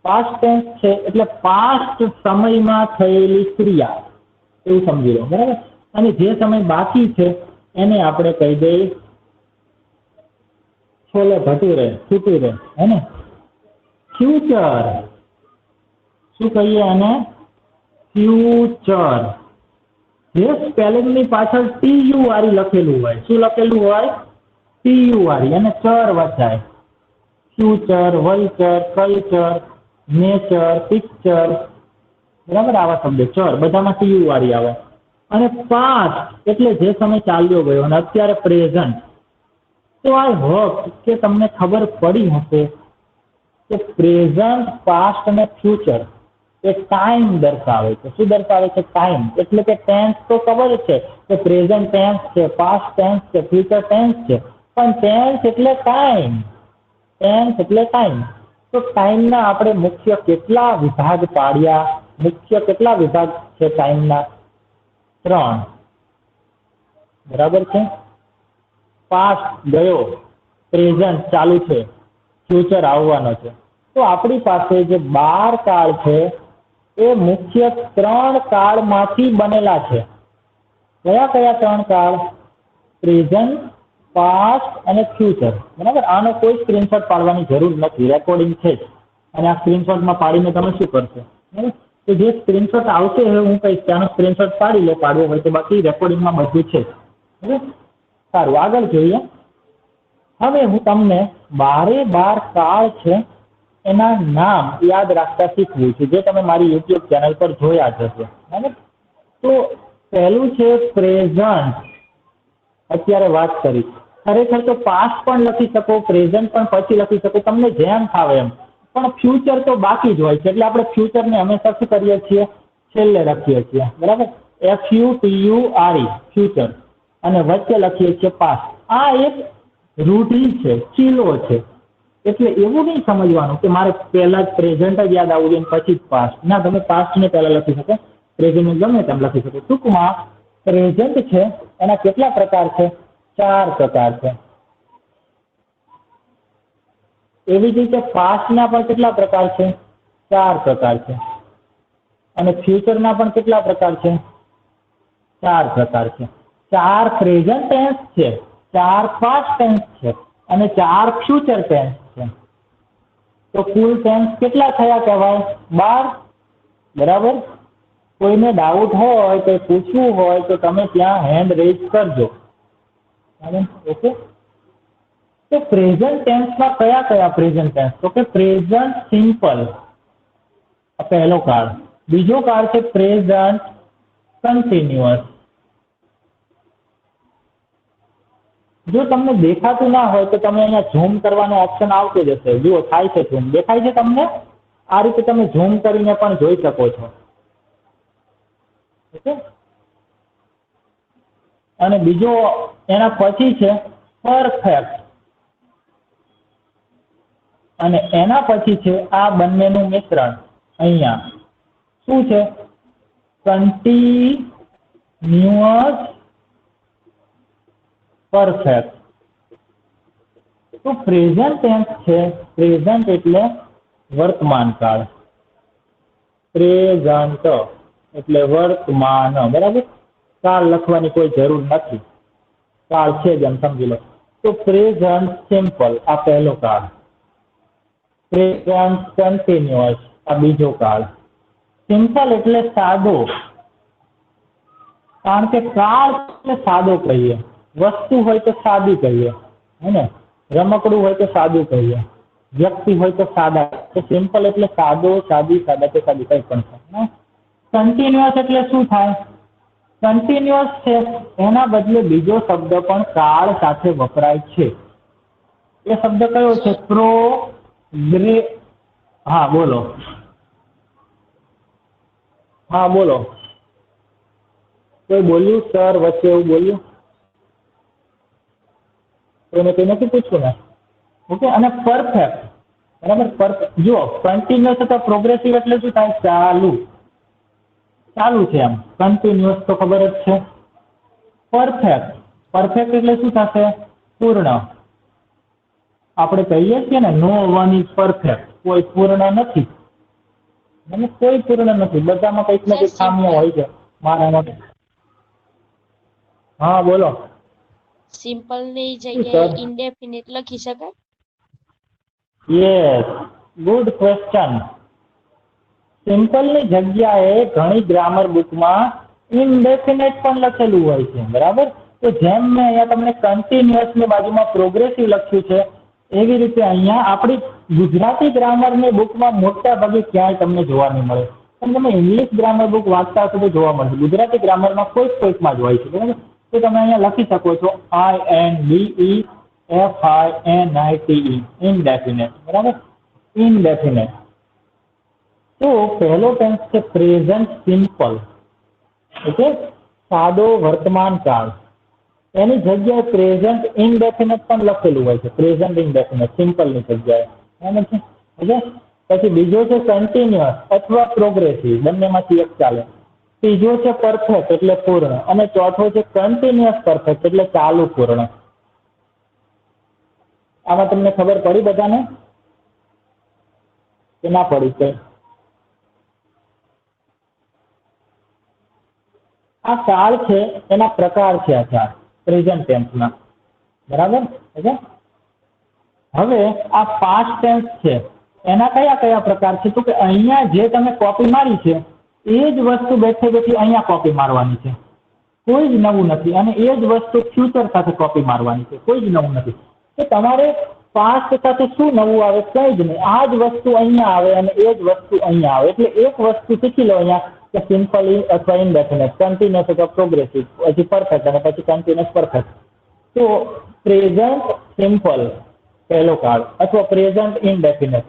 પાસ્ટ ટેન્સ છે એટલે પાસ્ટ સમયમાં થયેલી ક્રિયા, એવું સમજી લો. બરાબર? અને જે સમય બાકી છે એને આપણે કહી દઈએ છોલે ભટુરે, છૂટુરે, હે ને? ફ્યુચર. શું કહીએ એને? ફ્યુચર. જે સ્પેલિંગની પાછળ TU વાળી લખેલું હોય. શું લખેલું હોય? TU વાળી. અને ચર વચાય. Future, vulture, culture, nature, picture, બરાબર? આવા શબ્દો ચર બધામાં TU વાળી આવે. અને પાસ્ટ એટલે જે સમય ચાલ્યો ગયો, અને અત્યારે પ્રેઝન્ટ. તો આઈ હોપ કે તમને ખબર પડી હશે કે પ્રેઝન્ટ, પાસ્ટ અને ફ્યુચર એ ટાઈમ દર્શાવે છે. શું દર્શાવે છે? ટાઈમ. એટલે કે ટેન્સ તો ખબર છે કે પ્રેઝન્ટ ટેન્સ છે, પાસ્ટ ટેન્સ છે, ફ્યુચર ટેન્સ છે, પણ ટેન્સ એટલે ટાઈમ. ટેન્સ એટલે ટાઈમ. તો ટાઈમના આપણે મુખ્ય કેટલા વિભાગ પાડ્યા? મુખ્ય કેટલા વિભાગ છે ટાઈમના? 3. બરાબર છે? પાસ્ટ ગયો, પ્રેઝન્ટ ચાલુ છે, ફ્યુચર આવવાનો છે. તો આપણી પાસે જે 12 કાળ છે એ મુખ્ય 3 કાળમાંથી બનેલા છે. કયા કયા 3 કાળ? પ્રેઝન્ટ, પાસ્ટ અને ફ્યુચર. બરાબર? આનો કોઈ સ્ક્રીનશોટ પાડવાની જરૂર નથી, રેકોર્ડિંગ છે જ. અને આ સ્ક્રીનશોટમાં પાડીને તમે શું કરશો? બરાબર? તો જે સ્ક્રીનશોટ આવશે હવે હું કહીશ કે આનો સ્ક્રીનશોટ પાડી લો, પાડવો હોય તો, બાકી રેકોર્ડિંગમાં બધું છે. બરાબર? સારું, આગળ જોઈએ. હવે હું તમને 12 કાળ છે એના નામ યાદ રાખતા શીખવું છું, જે તમે મારી YouTube ચેનલ પર જોયા જ હશે. બરાબર? તો પહેલું છે પ્રેઝન્ટ. અત્યારે વાત કરી. ખરેખર તો પાસ્ટ પણ લખી શકો, પ્રેઝન્ટ પણ પછી લખી શકો, તમને જેમ ફાવે એમ. પણ ફ્યુચર તો બાકી જ હોય છે, એટલે આપણે ફ્યુચરને હંમેશા શું કરીએ છીએ? છેલ્લે લખીએ છીએ. બરાબર? FUTURE, future. અને વચ્ચે લખીએ છીએ પાસ્ટ. આ એક રૂઢિ છે, ચીલો છે. એટલે એવું નહીં સમજવાનું કે મારે પહેલા જ પ્રેઝન્ટ જ યાદ આવવું જોઈએ પછી જ પાસ્ટ. ના, તમે પાસ્ટને પહેલા લખી શકો, પ્રેઝન્ટ ગમે તેમ લખી શકો. ટૂંકમાં પ્રેઝન્ટ છે એના કેટલા પ્રકાર છે? 4 પ્રકાર છે. એવી જ રીતે પાસ્ટના પણ કેટલા પ્રકાર છે? 4 પ્રકાર છે. અને ફ્યુચરના પણ કેટલા પ્રકાર છે? 4 પ્રકાર છે. 4 પ્રેઝન્ટ ટેન્સ છે, 4 પાસ્ટ ટેન્સ છે, અને 4 ફ્યુચર ટેન્સ છે. તો કુલ ટેન્સ કેટલા થયા કહેવાય? 12. બરાબર? કોઈને ડાઉટ હોય તો પૂછવું હોય તો તમે ત્યાં હેન્ડ રેઝ કરજો. ઓકે? તો પ્રેઝન્ટ ટેન્સમાં કયા કયા પ્રેઝન્ટ ટેન્સ? તો કે પ્રેઝન્ટ સિમ્પલ, આ પહેલો કાળ. બીજો કાળ છે પ્રેઝન્ટ કન્ટિન્યુઅસ. જો તમને દેખાતું ના હોય તો તમે અહીંયા ઝૂમ કરવાનો ઓપ્શન આવતો જ હશે. જુઓ, થાય છે ઝૂમ. દેખાય છે તમને? આ રીતે તમે ઝૂમ કરીને પણ જોઈ શકો છો. ઓકે? અને બીજો એના પછી છે પરફેક્ટ. અને એના પછી છે આ બંનેનું મિશ્રણ. અહીંયા શું છે? Continuous perfect. તો પ્રેઝન્ટ ટેન્સ છે, પ્રેઝન્ટ એટલે વર્તમાન કાળ. પ્રેઝન્ટ એટલે વર્તમાન. બરાબર? કાળ લખવાની કોઈ જરૂર નથી, કાળ છે જ એમ સમજી લો. તો પ્રેઝન્ટ સિમ્પલ, આ પહેલો કાળ. પ્રેઝન્ટ કન્ટિન્યુઅસ, આ બીજો કાળ. સિમ્પલ એટલે સાદો, કારણ કે કાળ એટલે સાદો કહીએ. વસ્તુ હોય તો સાદી કહીએ, હે ને? રમકડું હોય તો સાદું કહીએ, વ્યક્તિ હોય તો સાદા. તો સિમ્પલ એટલે સાદો, સાદી, સાદા કે સાદી, કંઈ પણ થાય. કન્ટિન્યુઅસ એટલે શું થાય? કન્ટિન્યુઅસ છે એના બદલે બીજો શબ્દ પણ કાળ સાથે વપરાય છે. એ શબ્દ કયો છે? હા બોલો. હા બોલો. કોઈ બોલ્યું સર વચ્ચે? એવું બોલ્યું? કોઈને કંઈ નથી પૂછવું ને? ઓકે, અને પરફેક્ટ, બરાબર. જો કન્ટિન્યુઅસ અથવા પ્રોગ્રેસિવ એટલે શું થાય? ચાલુ છે એમ. કન્ટિન્યુઅસ તો ખબર જ છે. પરફેક્ટ એટલે શું થશે? પૂર્ણ. આપણે કહીએ છીએ ને, નો વન ઇઝ પરફેક્ટ. કોઈ પૂર્ણ નથી, મને કોઈ પૂર્ણ નથી, બધામાં કંઈક ને કંઈક ખામીઓ હોય છે મારા માટે. હા બોલો. સિમ્પલ ની જગ્યાએ ઇન્ડેફિનિટ લખી શકાય? Yes, good question. સિમ્પલ ની જગ્યાએ ઘણી ગ્રામર બુકમાં ઇનડેફિનેટ પણ લખેલું હોય છે, બરાબર. તો જેમ મેં અહીંયા તમને કન્ટિન્યુઅસ ની બાજુમાં પ્રોગ્રેસિવ લખ્યું છે, એવી રીતે અહીંયા આપણી ગુજરાતી ગ્રામરની બુકમાં મોટા ભાગે ક્યાંય તમને જોવા નહીં મળે. પણ તમે ઇંગ્લિશ ગ્રામર બુક વાંચતા હશો તો જોવા મળશે. ગુજરાતી ગ્રામરમાં કોઈકમાં જ હોય છે, બરાબર. તો તમે અહીંયા લખી શકો છો INDEFINITE, ઇનડેફિનેટ, બરાબર. ઇનડેફિનેટ. તો પહેલો ટેન્સ છે પ્રેઝન્ટ સિમ્પલ, ઓકે, સાદો વર્તમાન કાળ. એની જગ્યાએ પ્રેઝન્ટ ઇનડેફિનેટ પણ લખેલું હોય છે. પ્રેઝન્ટ ઇનડેફિનેટ સિમ્પલની જગ્યાએ, બરાબર છે. ઓકે, પછી બીજો છે કન્ટિન્યુઅસ અથવા પ્રોગ્રેસિવ, બંનેમાંથી એક ચાલે. ત્રીજો છે પરફેક્ટ એટલે પૂર્ણ, અને ચોથો છે કન્ટિન્યુઅસ પરફેક્ટ એટલે ચાલુ પૂર્ણ. આમાં તમને ખબર પડી બધાને કે ના પડી? છે આ કાળ છે એના પ્રકાર છે આ ચાર પ્રેઝન્ટ ટેન્સના, બરાબર. ઓકે, હવે આ પાસ્ટ ટેન્સ છે એના કયા કયા પ્રકાર છે? તો કે અહીંયા જે તમે કોપી મારી છે એ જ વસ્તુ બેઠે બેઠી અહીંયા કોપી મારવાની છે, કોઈ જ નવું નથી. અને એ જ વસ્તુ ફ્યુચર સાથે કોપી મારવાની છે, કોઈ જ નવું નથી. તો તમારે પાસ્ટ સાથે શું નવું આવે? કંઈ જ નહીં. આ જ વસ્તુ અહીંયા આવે અને એ જ વસ્તુ અહીંયા આવે. એટલે એક વસ્તુ શીખી લો અહીંયા કે સિમ્પલ અથવા ઇનડેફિનેટ, કન્ટિન્યુઅસ અથવા પ્રોગ્રેસિવ, પછી પરફેક્ટ અને પછી કન્ટિન્યુઅસ પરફેક્ટ. તો પ્રેઝન્ટ સિમ્પલ પહેલો કાળ, અથવા પ્રેઝન્ટ ઇનડેફિનેટ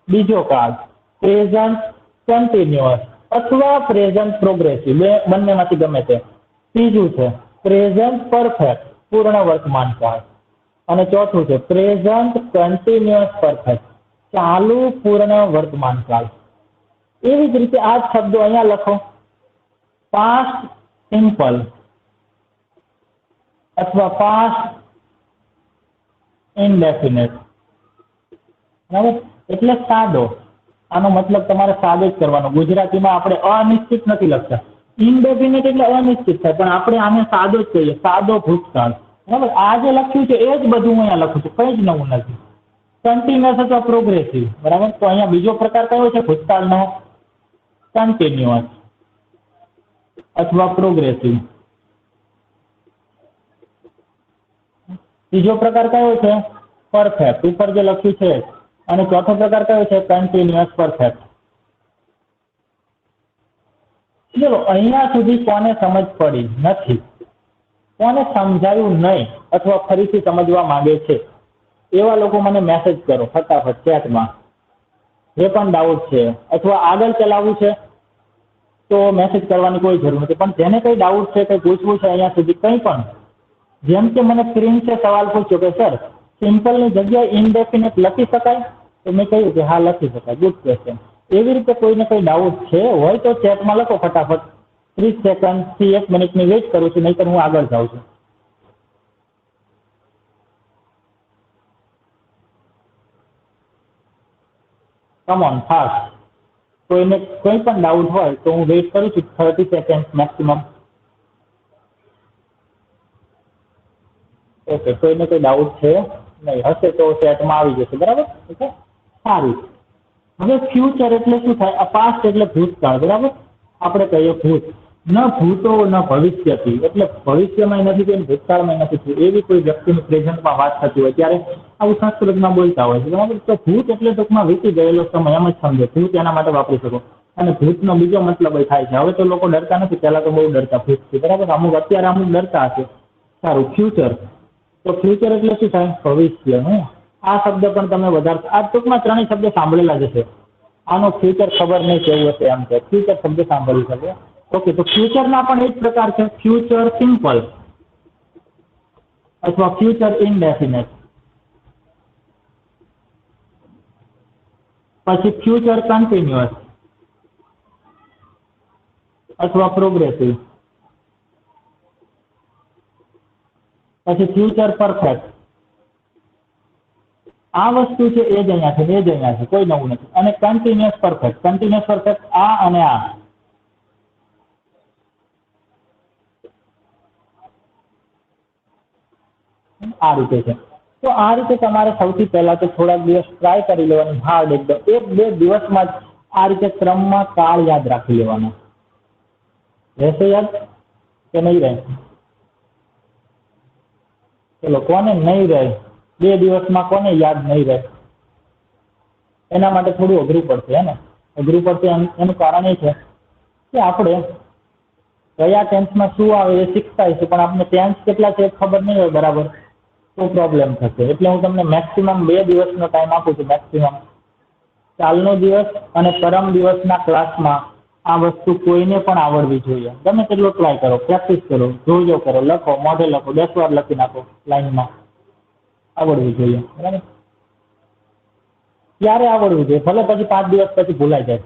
બીજો કાળ, પ્રેઝન્ટ કન્ટિન્યુઅસ અથવા પ્રેઝન્ટ પ્રોગ્રેસિવ, બંનેમાંથી ગમે તે. ત્રીજું છે પ્રેઝન્ટ પરફેક્ટ, પૂર્ણ વર્તમાન કાળ. અને ચોથું છે પ્રેઝન્ટ કન્ટિન્યુઅસ પરફેક્ટ, ચાલુ પૂર્ણ વર્તમાન કાળ. એવી જ રીતે આ જ શબ્દો અહીંયા લખો, પાસ્ટ સિમ્પલ અથવા પાસ્ટ ઇનડેફિનેટ, બરાબર. એટલે સાદો. આનો મતલબ તમારે સાદો જ કરવાનો. ગુજરાતીમાં આપણે અનિશ્ચિત નથી લખતા. ઇનડેફિનેટ એટલે અનિશ્ચિત થાય, પણ આપણે આને સાદો જ કહીએ, સાદો ભૂતકાળ, બરાબર. આ જે લખ્યું છે એ જ બધું હું અહીંયા લખું છું, કંઈ જ નવું નથી. કન્ટિન્યુઅસ અથવા પ્રોગ્રેસિવ, બરાબર. તો અહીંયા બીજો પ્રકાર કયો છે ભૂતકાળનો? કન્ટિન્યુઅસ અથવા પ્રોગ્રેસિવ. ત્રીજો પ્રકાર કયો છે? પરફેક્ટ, ઉપર જે લખ્યું છે. અને ચોથો પ્રકાર કયો છે? Continuous perfect. ચલો, અહીંયા સુધી કોને સમજ પડી નથી, કોને સમજાયું નહીં અથવા ફરીથી સમજવા માંગે છે, એવા લોકો મને મેસેજ કરો ફટાફટ ચેટમાં. જે પણ ડાઉટ છે અથવા આગળ ચલાવવું છે તો મેસેજ કરવાની કોઈ જરૂર નથી. પણ જેને કંઈ ડાઉટ છે, કંઈ પૂછવું છે અહીંયા સુધી, કંઈ પણ, જેમ કે મને સ્ક્રીન છે સવાલ પૂછ્યો કે સર સિમ્પલની જગ્યાએ ઇનડેફિનેટ લખી શકાય? તો મેં કહ્યું કે હા લખી શકાય. Good question. એવી રીતે કોઈને કંઈ ડાઉટ છે હોય તો ચેટમાં લખો ફટાફટ. 30 સેકન્ડથી 1 મિનિટની વેઇટ કરું છું, નહીંતર હું આગળ જાઉં છું. Come on fast. કોઈને કોઈ પણ ડાઉટ હોય તો હું વેઇટ કરું છું 30 સેકન્ડ મેક્સિમમ. ઓકે, કોઈને કોઈ ડાઉટ છે નહીં? હશે તો ચેટમાં આવી જશે, બરાબર. ઓકે, સારું. હવે ફ્યુચર એટલે શું થાય? આ પાસ્ટ એટલે ભૂતકાળ, બરાબર. આપણે કહીએ ભૂત, ન ભૂતો ન ભવિષ્યથી, એટલે ભવિષ્યમાં નથી થયું, ભૂતકાળમાં નથી થયું. એવી કોઈ વ્યક્તિની પ્રેઝન્ટમાં વાત થતી હોય ત્યારે આવું સંસ્કૃતમાં બોલતા હોય છે, બરાબર. તો ભૂત એટલે ટૂંકમાં વીતી ગયેલો સમય, એમ જ સમજો. ભૂત એના માટે વાપરી શકો. અને ભૂતનો બીજો મતલબ એ થાય છે, હવે તો લોકો ડરતા નથી, પહેલા તો બહુ ડરતા ભૂતથી, બરાબર. અત્યારે અમુક ડરતા હશે. સારું, ફ્યુચર. તો ફ્યુચર એટલે શું થાય? ભવિષ્ય. આ શબ્દ પણ તમે વધારે, આ ટૂંકમાં ત્રણેય શબ્દ સાંભળેલા જ હશે. આનો ફ્યુચર ખબર નહીં કેવું હશે, એમ કે ફ્યુચર શબ્દ સાંભળી શકે. ઓકે, તો ફ્યુચરના પણ એ જ પ્રકાર છે, ફ્યુચર સિમ્પલ અથવા ફ્યુચર ઇનડેફિનેટ. પછી ફ્યુચર કન્ટિન્યુઅસ અથવા પ્રોગ્રેસિવ, પછી ફ્યુચર પરફેક્ટ. આ વસ્તુ છે એ જ અહીંયા છે, એ જ અહીંયા છે, કોઈ નવું નથી. અને કન્ટિન્યુઅસ પરફેક્ટ. કન્ટિન્યુઅસ પરફેક્ટ આ અને આ. આ રીતે છે. તો આ રીતે તમારે સૌથી પહેલા તો થોડાક દિવસ ટ્રાય કરી લેવાની, હાર્ડ એકદમ 1-2 દિવસમાં જ આ રીતે ક્રમમાં કાળ યાદ રાખી લેવાનો. રહેશે યાદ કે નહીં રહે? ચલો, કોને નહીં રહે? 2 દિવસમાં કોને યાદ નહીં રહે? એના માટે થોડું અઘરું પડશે. હે ને? અઘરું પડશે એનું કારણ એ છે કે આપણે કયા ટેન્સમાં શું આવે એ શીખતા હશે, પણ આપણે ટેન્સ કેટલા છે ખબર નહીં હોય બરાબર, તો પ્રોબ્લેમ થશે. એટલે હું તમને મેક્સિમમ 2 દિવસનો ટાઈમ આપું છું. મેક્સિમમ કાલનો દિવસ અને પરમ દિવસના ક્લાસમાં આ વસ્તુ કોઈને પણ આવડવી જોઈએ. તમે કેટલો ટ્રાય કરો, પ્રેક્ટિસ કરો, જોજો કરો, લખો, મોઢે લખો, 10 વાર લખી નાખો લાઈનમાં. આવડવી જોઈએ. બરાબર? ત્યારે આવડવું જોઈએ. ભલે પછી 5 દિવસ પછી ભૂલાઈ જાય,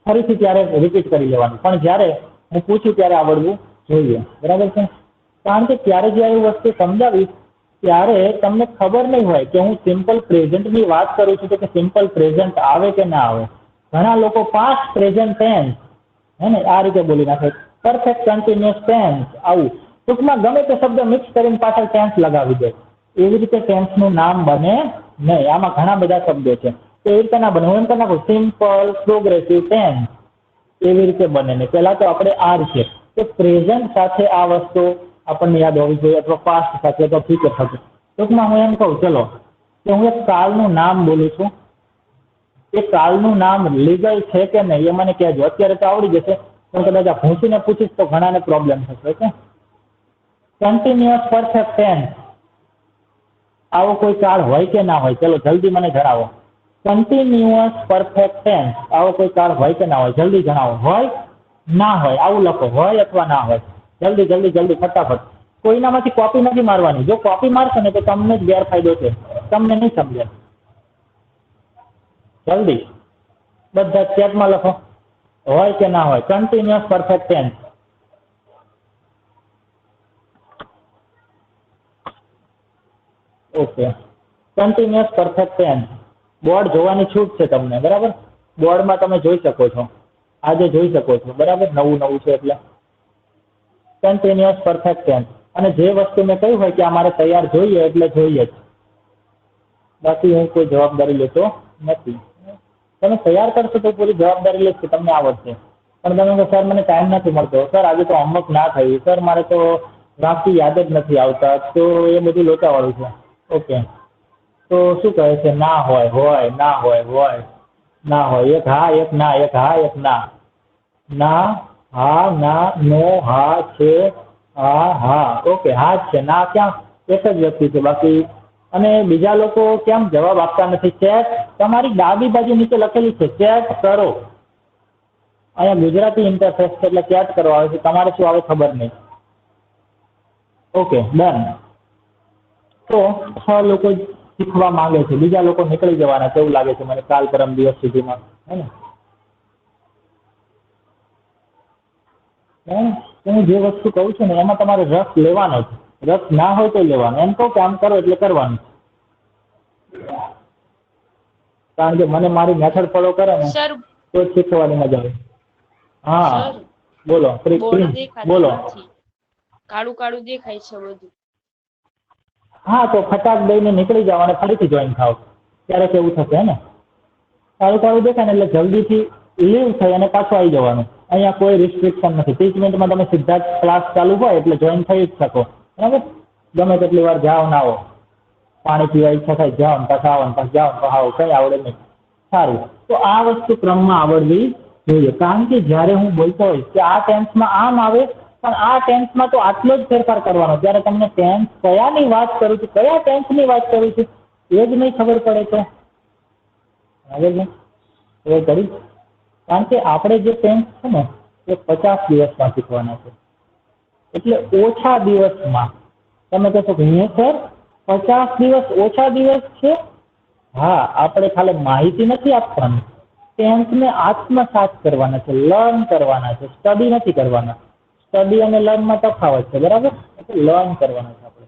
ફરીથી ત્યારે રિપીટ કરી લેવાનું, પણ જ્યારે હું પૂછું ત્યારે આવડવું જોઈએ. બરાબર છે? કારણ કે ત્યારે જ્યારે એ વસ્તુ સમજાવીશ ત્યારે તમને ખબર નહીં હોય કે હું સિમ્પલ પ્રેઝન્ટની વાત કરું છું તો કે સિમ્પલ પ્રેઝન્ટ આવે કે ના આવે. ઘણા લોકો પાસ્ટ પ્રેઝન્ટ ટેન્સ હે ને આ રીતે બોલી નાખે, પરફેક્ટ કન્ટિન્યુઅસ ટેન્સ, આવું ટૂંકમાં ગમે તે શબ્દ મિક્સ કરીને પાછળ ટેન્સ લગાવી દે. એવી રીતે ટેન્સનું નામ બને નહીં. આમાં ઘણા બધા શબ્દો છે, તો એવી રીતે ના બને. હું એમ કરી નાખું સિમ્પલ પ્રોગ્રેસિવ ટેન્સ, એવી રીતે બને ને. પહેલા તો આપણે આ રીતે કે પ્રેઝન્ટ સાથે આ વસ્તુ આપણને યાદ હોવી જોઈએ, અથવા પાસ્ટ સાથે અથવા ફ્યુચર સાથે. ટૂંકમાં હું એમ કહું, ચલો કે હું એક કાળનું નામ બોલું છું, એ કાળનું નામ લીગલ છે કે નહીં એ મને કહેજો. અત્યારે તો આવડી જશે, પણ કદાચ આ ભૂંસીને પૂછીશ તો ઘણાને પ્રોબ્લેમ થશે. ઓકે? કન્ટિન્યુઅસ પરફેક્ટ ટેન્સ, આવો કોઈ કાળ હોય કે ના હોય? ચલો જલ્દી મને જણાવો. કન્ટિન્યુઅસ પરફેક્ટ ટેન્સ, આવો કોઈ કાળ હોય કે ના હોય? જલ્દી જણાવો. હોય, ના હોય, આવું લખો. હોય અથવા ના હોય. જલ્દી જલ્દી જલ્દી ફટાફટ. કોઈનામાંથી કોપી નથી મારવાની. જો કોપી મારશો ને તો તમને જ ગેરફાયદો છે, તમને નહીં સમજે. જલ્દી બધા ચેટમાં લખો. હોય કે ના હોય? Continuous perfect tense. Okay, continuous perfect tense. Board જોવાની છૂટ છે તમને. બરાબર? બોર્ડમાં તમે જોઈ શકો છો, આજે જોઈ શકો છો. બરાબર? નવું નવું છે એટલે કન્ટિન્યુઅસ પરફેક્ટ ટેન્સ. અને જે વસ્તુ મેં કહ્યું હોય કે અમારે તૈયાર જોઈએ એટલે જોઈએ જ, બાકી હું કોઈ જવાબદારી લેતો નથી. તમે તૈયાર કરશો તો પૂરી જવાબદારી લેશ કે તમને આવડશે. પણ તમે કહો સર મને ટાઈમ નથી મળતો, સર આજે તો હોમવર્ક ના થયું, સર મારે તો વાક્ય યાદ જ નથી આવતા, તો એ બધું લોચાવાળું છે. ઓકે, તો શું કહે છે? ના હોય, હોય, ના હોય, હોય, ના હોય. એક હા, એક ના, એક હા, એક ના. ના, હા, ના, નો, હા, છે, હા, હા. ઓકે, હા જ છે. ના ક્યાં? એક જ વ્યક્તિ છે બાકી. અને બીજા લોકો કેમ જવાબ આપતા નથી? ચેટ તમારી ડાબી બાજુ નીચે લખેલું છે, ચેટ કરો. અહીંયા ગુજરાતી ઇન્ટરફેસ છે એટલે ચેટ કરવા આવે છે. તમારે શું આવે ખબર નહીં. Okay, done. તો 6 લોકો શીખવા માંગે છે, બીજા લોકો નીકળી જવાના છે એવું લાગે છે મને કાલ પરમ દિવસ સુધીમાં. હે ને? હું જે વસ્તુ કહું છું ને એમાં તમારે રસ લેવાનો છે. રસ ના હોય તો લેવાનો. એમ કહું કે આમ કરો એટલે કરવાનું. કારણ કે મને મારી મેથડ ફોલો કરે ને સર તો જ શીખવાની મજા આવે. હા સર બોલો. બોર્ડ દેખાતું બોલો. નથી, કાળું કાળું દેખાય છે બધું. હા, તો ફટાક દઈને નીકળી જાવ અને ફરીથી જોઈન થાવ, ત્યારે કેવું થશે? હે ને? કાળું કાળું દેખાય ને એટલે જલ્દીથી લીવ થઈ અને પાછું આવી જવાનું. અહીંયા કોઈ રિસ્ટ્રિક્શન નથી. 30 મિનિટમાં તમે સીધા જ ક્લાસ ચાલુ હોય એટલે જોઈન થઈ જ શકો. બરાબર? ગમે તેટલી વાર જાઓ ના આવો, પાણી પીવા ઈચ્છા થાય જાઓ ને પાછા આવો ને પાછા જાઓ ને આવો, કંઈ આવડે નહીં. સારું, તો આ વસ્તુ ક્રમમાં આવડવી જોઈએ. કારણ કે જ્યારે હું બોલતો હોય કે આ ટેન્સમાં આમ આવે, પણ આ ટેન્સમાં તો આટલો જ ફેરફાર કરવાનો. ત્યારે તમને ટેન્સ કયાની વાત કરું છું, કયા ટેન્સની વાત કરું છું એ જ નહીં ખબર પડે તો બરાબર ને? એ કરી. કારણ કે આપણે જે ટેન્સ છે ને એ 50 દિવસમાં શીખવાના છે. એટલે ઓછા દિવસમાં. તમે કહેશો કે હે સર 50 દિવસ ઓછા દિવસ છે? હા, આપણે ખાલી માહિતી નથી આપવાની, ટેન્સને આત્મસાત કરવાના છે, લર્ન કરવાના છે, સ્ટડી નથી કરવાના. સ્ટડી અને લર્નમાં તફાવત છે, બરાબર? લર્ન કરવાના છે આપણે.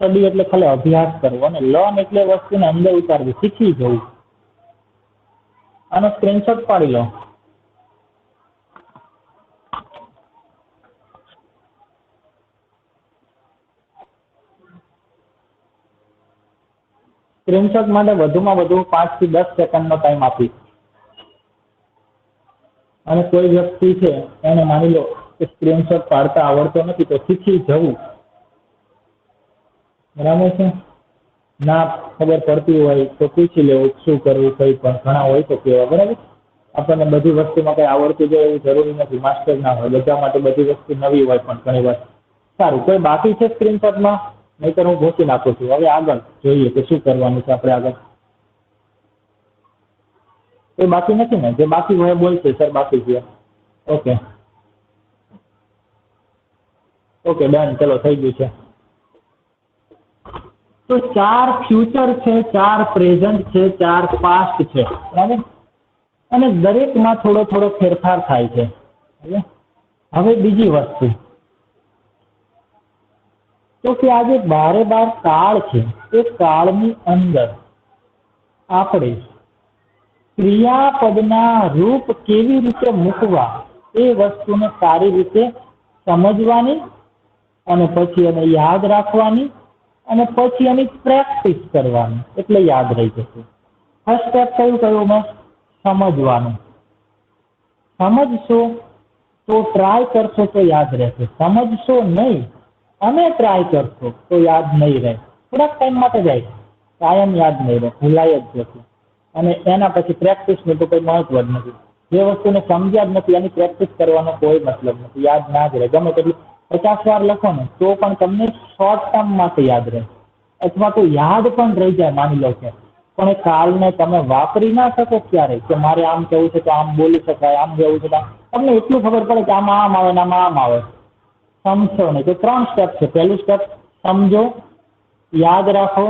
સ્ટડી એટલે ખાલી અભ્યાસ કરવો અને લર્ન એટલે વસ્તુને અંદર ઉતારવી, શીખી જવું. આનો સ્ક્રીનશોટ પાડી લો. સ્ક્રીનશોટ માટે વધુમાં વધુ 5 થી 10 સેકન્ડનો ટાઈમ આપીશ. અને કોઈ વ્યક્તિ છે એને માની લો કે સ્ક્રીનશોટ પાડતા આવડતો નથી તો શીખી જવું, બરાબર છે? ના ખબર પડતી હોય તો પૂછી લેવું શું કરવું, કઈ પણ ઘણા હોય તો કેવા, બરાબર? આપણને બધી વસ્તુમાં કઈ આવડતું જાય એવું જરૂરી નથી, માસ્ટર ના હોય, બધા માટે બધી વસ્તુ નવી હોય પણ ઘણી વાર. સારું, કોઈ બાકી છે સ્ક્રીનશોટમાં? નહીંતર હું ઘોષી નાખું છું. હવે આગળ જોઈએ કે શું કરવાનું છે આપણે આગળ. એ બાકી નથી ને? જે બાકી હોય બોલશે સર બાકી છે. ઓકે ઓકે ડન, ચલો થઈ ગયું છે. તો 4 ફ્યુચર છે, 4 પ્રેઝન્ટ છે, 4 પાસ્ટ છે, બરાબર? અને દરેકમાં થોડો થોડો ફેરફાર થાય છે. હવે બીજી વસ્તુ તો કે આ જે 12 કાળ છે એ કાળની અંદર આપણે ક્રિયાપદના રૂપ કેવી રીતે મૂકવા એ વસ્તુને સારી રીતે સમજવાની અને પછી એને યાદ રાખવાની અને પછી એની પ્રેક્ટિસ કરવાની, એટલે યાદ રહી જશે. ફર્સ્ટ સ્ટેપ કયું મેં? સમજવાનું. સમજશો તો ટ્રાય કરશો તો યાદ રહેશે, સમજશો નહીં અને ટ્રાય કરશો તો યાદ નહીં રહે. થોડાક ટાઈમ માટે જાય, કાયમ યાદ નહીં રહે, ભૂલાય જ જશે. અને એના પછી પ્રેક્ટિસનું તો કોઈ મહત્વ જ નથી. જે વસ્તુને સમજ્યા જ નથી એની પ્રેક્ટિસ કરવાનો કોઈ મતલબ નથી, યાદ ના જ રહે. ગમે તેટલી 50 વાર લખો ને તો પણ તમને શોર્ટ ટર્મ માટે યાદ રહે, અથવા તો યાદ પણ રહી જાય માની લો કે, પણ એ કાલને તમે વાપરી ના શકો ક્યારેય કે મારે આમ કહેવું છે તો આમ બોલી શકાય, આમ કહેવું છે તો તમને એટલું ખબર પડે કે આમાં આમ આવે ને આમાં આમ આવે. સમજો નહીં તો 3 સ્ટેપ છે. પહેલું સ્ટેપ સમજો, યાદ રાખો,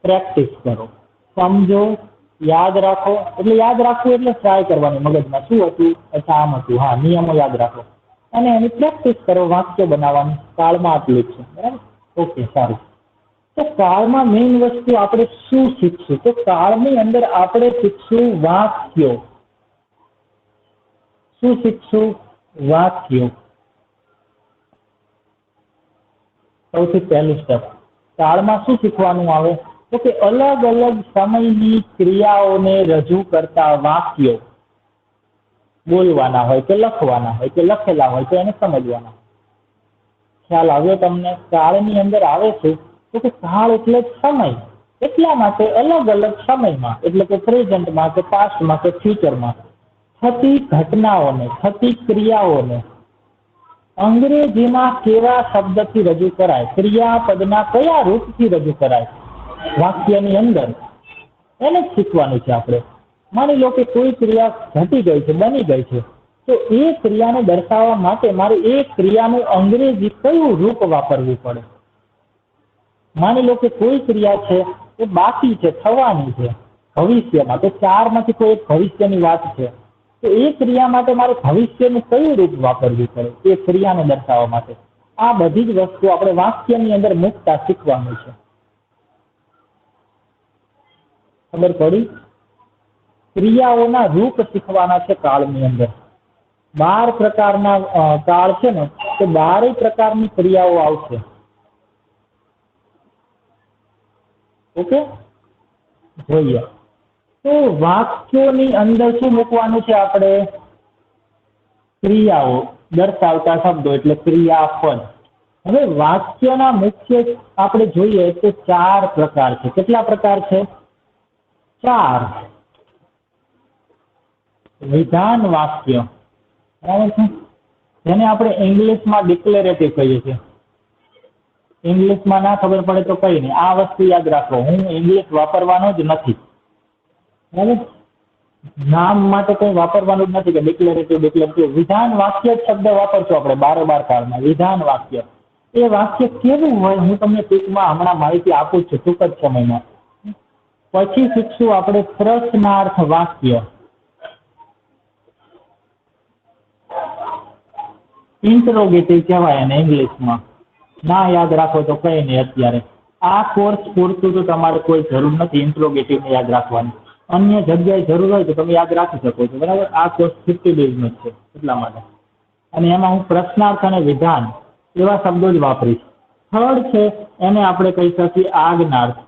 પ્રેક્ટિસ કરો. સમજો, યાદ રાખો, એટલે યાદ રાખવું એટલે ટ્રાય કરવાની મગજમાં શું હતું, અચ્છા આમ હતું, હા નિયમો યાદ રાખો અને એની પ્રેક્ટિસ કરો, વાક્ય બનાવવાની. કાળમાં આટલું જ છે, બરાબર? ઓકે સારું. તો કાળમાં મેઇન વસ્તુ આપણે શું શીખશું? તો કાળની અંદર આપણે શીખશું વાક્યો. શું શીખશું? વાક્યો. સૌથી પહેલું સ્ટેપ, કાળમાં શું શીખવાનું આવે? તો કે અલગ અલગ સમયની ક્રિયાઓને રજૂ કરતા વાક્યો બોલવાના હોય કે લખવાના હોય કે લખેલા હોય તો એને સમજવાના. ખ્યાલ આવ્યો તમને? કાળની અંદર આવે છે તો કે કાળ એટલે સમય, એટલા માટે અલગ અલગ સમયમાં એટલે કે પ્રેઝન્ટમાં કે પાસ્ટમાં કે ફ્યુચરમાં થતી ઘટનાઓને, થતી ક્રિયાઓને અંગ્રેજીમાં કેવા શબ્દથી રજૂ કરાય, ક્રિયાપદના કયા રૂપથી રજૂ કરાય વાક્યની અંદર, એને જ શીખવાનું છે આપણે. માની લો કે કોઈ ક્રિયા ઘટી ગઈ છે, બની ગઈ છે, તો એ ક્રિયાને દર્શાવવા માટે મારે એ ક્રિયાનું અંગ્રેજી કયું રૂપ વાપરવું પડે. માની લો કે કોઈ ક્રિયા છે એ બાકી છે, થવાની છે ભવિષ્યમાં, તો 4 માંથી કોઈ એક ભવિષ્યની વાત છે, તો એ ક્રિયા માટે મારે ભવિષ્યનું કયું રૂપ વાપરવું પડે એ ક્રિયાને દર્શાવવા માટે. આ બધી જ વસ્તુ આપણે વાક્યની અંદર મૂકતા શીખવાનું છે. ખબર પડી? ક્રિયાઓના રૂપ શીખવાના છે કાળની અંદર. 12 પ્રકારના કાળ છે ને, તો 12 પ્રકારની ક્રિયાઓ આવશે. ઓકે, જોઈએ. તો વાક્યોની અંદર શું મૂકવાનું છે આપણે? ક્રિયાઓ દર્શાવતા શબ્દો એટલે ક્રિયાપદ. હવે વાક્યના મુખ્ય આપણે જોઈએ તો 4 પ્રકાર છે. કેટલા પ્રકાર છે? 4. વિધાન વાક્ય, બરાબર છે, જેને આપણે ઇંગ્લિશમાં ડિક્લેરેટિવ કહીએ છીએ. ઇંગ્લિશમાં ના ખબર પડે તો કઈ નહીં, આ વસ્તુ યાદ રાખો, હું ઇંગ્લિશ વાપરવાનો જ નથી, બરાબર? નામ માટે કંઈ વાપરવાનું જ નથી કે ડિક્લેરેટિવ. વિધાન વાક્ય જ શબ્દ વાપરશું આપણે 12 કાળમાં. વિધાન વાક્ય, એ વાક્ય કેવું હોય હું તમને ટૂંકમાં હમણાં માહિતી આપું છું ટૂંક જ સમયમાં. પછી શીખશું આપણે પ્રશ્નાર્થ વાક્ય. ઇન્ટરોગેટિવ કહેવાય અને ઇંગ્લિશમાં. ના યાદ રાખો તો કઈ નહીં અત્યારે. આ કોર્સ પૂરતું તો તમારે કોઈ જરૂર નથી ઇન્ટરોગેટિવને યાદ રાખવાની. અન્ય જગ્યાએ જરૂર હોય તો તમે યાદ રાખી શકો છો, બરાબર. આ કોર્સ 50 ડેઝનો છે એટલા માટે. અને એમાં હું પ્રશ્નાર્થ અને વિધાન એવા શબ્દો જ વાપરીશ. થર્ડ છે એને આપણે કહી શકીએ આજ્ઞાર્થ.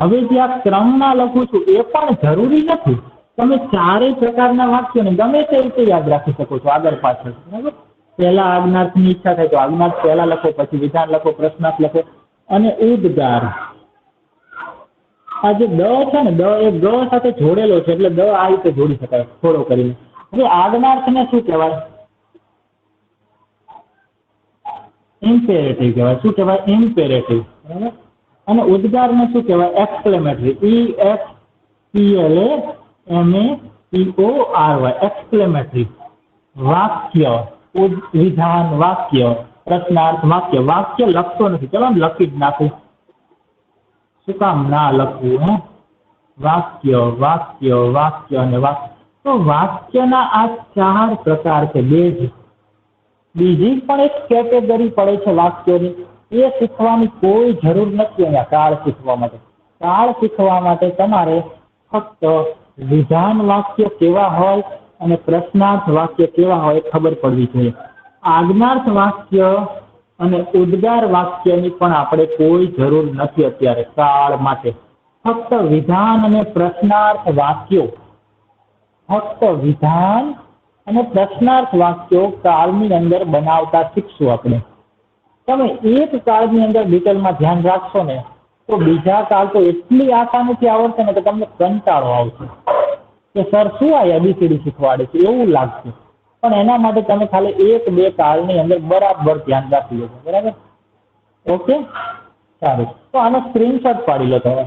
હવે જે આ ક્રમમાં લખું છું એ પણ જરૂરી નથી. તમે ચારેય પ્રકારના વાક્યોને ગમે તે રીતે યાદ રાખી શકો છો આગળ પાછળ, બરાબર. પહેલા આજ્ઞાર્થની ઈચ્છા થાય તો આજ્ઞાર્થ પહેલા લખો, પછી વિધાન લખો, પ્રશ્નાર્થ લખો. અને ઉદ્ગાર, આ જે દ છે ને, દ એ ગ સાથે જોડેલો છે એટલે દ આ રીતે જોડી શકાય થોડો કરીને. હવે આજ્ઞાર્થને શું કહેવાય? ઇમ્પેરેટિવ કહેવાય. શું કહેવાય? ઇમ્પેરેટિવ, બરાબર. અને ઉદ્ગારને શું કહેવાય? એક્સક્લેમેટરી. EXCLAMATORY, exclamatory. વાક્ય, વિધાન વાક્ય, પ્રશ્નાર્થ વાક્ય. વાક્ય લખતો નથી, ચલો લખી જ નાખું. શું કામ ના લખવું? હે, વાક્ય વાક્ય વાક્ય અને વાક્ય. તો વાક્યના આ 4 પ્રકાર છે. બીજી પણ એક કેટેગરી પડે છે વાક્યોની, એ શીખવાની કોઈ જરૂર નથી અહીંયા કાળ શીખવા માટે. કાળ શીખવા માટે તમારે ફક્ત વિધાન વાક્ય કેવા હોય અને પ્રશ્નાર્થ વાક્ય કેવા હોય ખબર પડવી જોઈએ. આજ્ઞાર્થ વાક્ય અને ઉદ્ગાર વાક્યની પણ આપણે કોઈ જરૂર નથી અત્યારે કાળ માટે. ફક્ત વિધાન અને પ્રશ્નાર્થ વાક્યો, ફક્ત વિધાન અને પ્રશ્નાર્થ વાક્યો કાળની અંદર બનાવતા શીખશું આપણે. તમે એક કાળની અંદર ડિટેલમાં ધ્યાન રાખશો ને તો બીજા કાળ તો એટલી આસાનીથી આવડશે ને કે તમને કંટાળો આવશે કે સર શું આ ABCD શીખવાડે છે એવું લાગશે. પણ એના માટે તમે ખાલી 1-2 કાળની અંદર બરાબર ધ્યાન રાખી લેજો, બરાબર. ઓકે, સારું. તો આનો સ્ક્રીનશોટ પાડી લો તમે.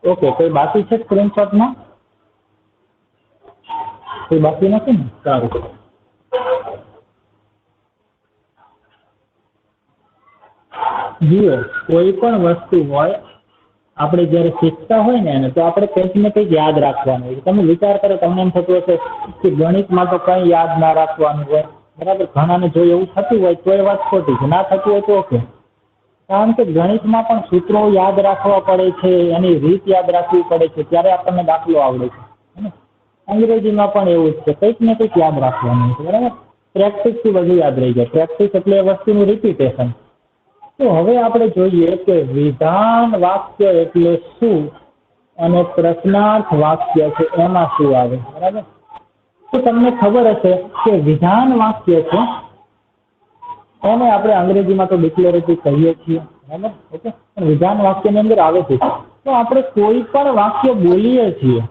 ઓકે, કોઈ બાકી છે સ્ક્રીનશોટમાં? કોઈ બાકી નથી ને? સારું. જુઓ, કોઈ પણ વસ્તુ હોય આપણે જ્યારે શીખતા હોય ને એને તો આપણે કંઈક ને કંઈક યાદ રાખવાનું હોય. તમે વિચાર કરો, તમને એમ થતું હશે કે ગણિતમાં તો કંઈ યાદ ના રાખવાનું હોય, બરાબર. ઘણાને જો એવું થતું હોય તો એ વાત ખોટી છે. ના થતું હોય તો ઓકે. કારણ કે ગણિતમાં પણ સૂત્રો યાદ રાખવા પડે છે, એની રીત યાદ રાખવી પડે છે, ત્યારે આપણને દાખલો આવડે છે. અંગ્રેજીમાં પણ એવું જ છે, કંઈક ને કંઈક યાદ રાખવાનું છે, બરાબર. પ્રેક્ટિસથી બધું યાદ રહી જાય. પ્રેક્ટિસ એટલે એ વસ્તુનું રિપીટેશન. તો હવે આપણે જોઈએ કે વિધાન વાક્ય એટલે શું અને પ્રશ્નાર્થ વાક્ય છે એમાં શું આવે, બરાબર. તો તમને ખબર હશે કે વિધાન વાક્ય છે એને આપણે અંગ્રેજીમાં તો ડિક્લેરેટિવ કહીએ છીએ, બરાબર. ઓકે, પણ વિધાન વાક્યની અંદર આવે છે તો આપણે કોઈ પણ વાક્ય બોલીએ છીએ,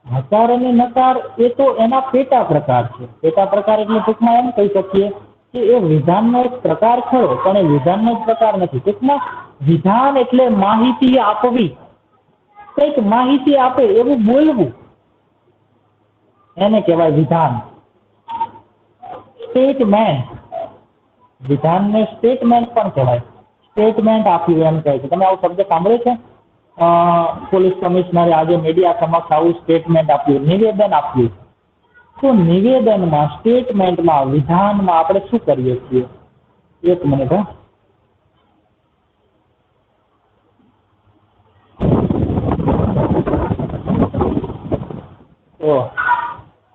હકાર અને નકાર એ તો એના પેટા પ્રકાર છે. પેટા પ્રકાર એટલે ટૂંકમાં એમ કહી શકીએ કે એ વિધાનનો એક પ્રકાર ખરો, પણ એ વિધાનનો જ પ્રકાર નથી. ટૂંકમાં વિધાન એટલે માહિતી આપવી, કંઈક માહિતી આપે એવું બોલવું, એને કહેવાય વિધાન. સ્ટેટમેન્ટ, વિધાનને સ્ટેટમેન્ટ પણ કહેવાય. સ્ટેટમેન્ટ આપ્યું એમ કહે છે. તમે આવો શબ્દ સાંભળ્યો છે? પોલીસ કમિશનરે આજે મીડિયા સમક્ષ આવું સ્ટેટમેન્ટ આપ્યું, નિવેદન આપ્યું. તો નિવેદનમાં, સ્ટેટમેન્ટમાં, વિધાનમાં આપણે શું કરીએ છીએ? એક મિનિટ.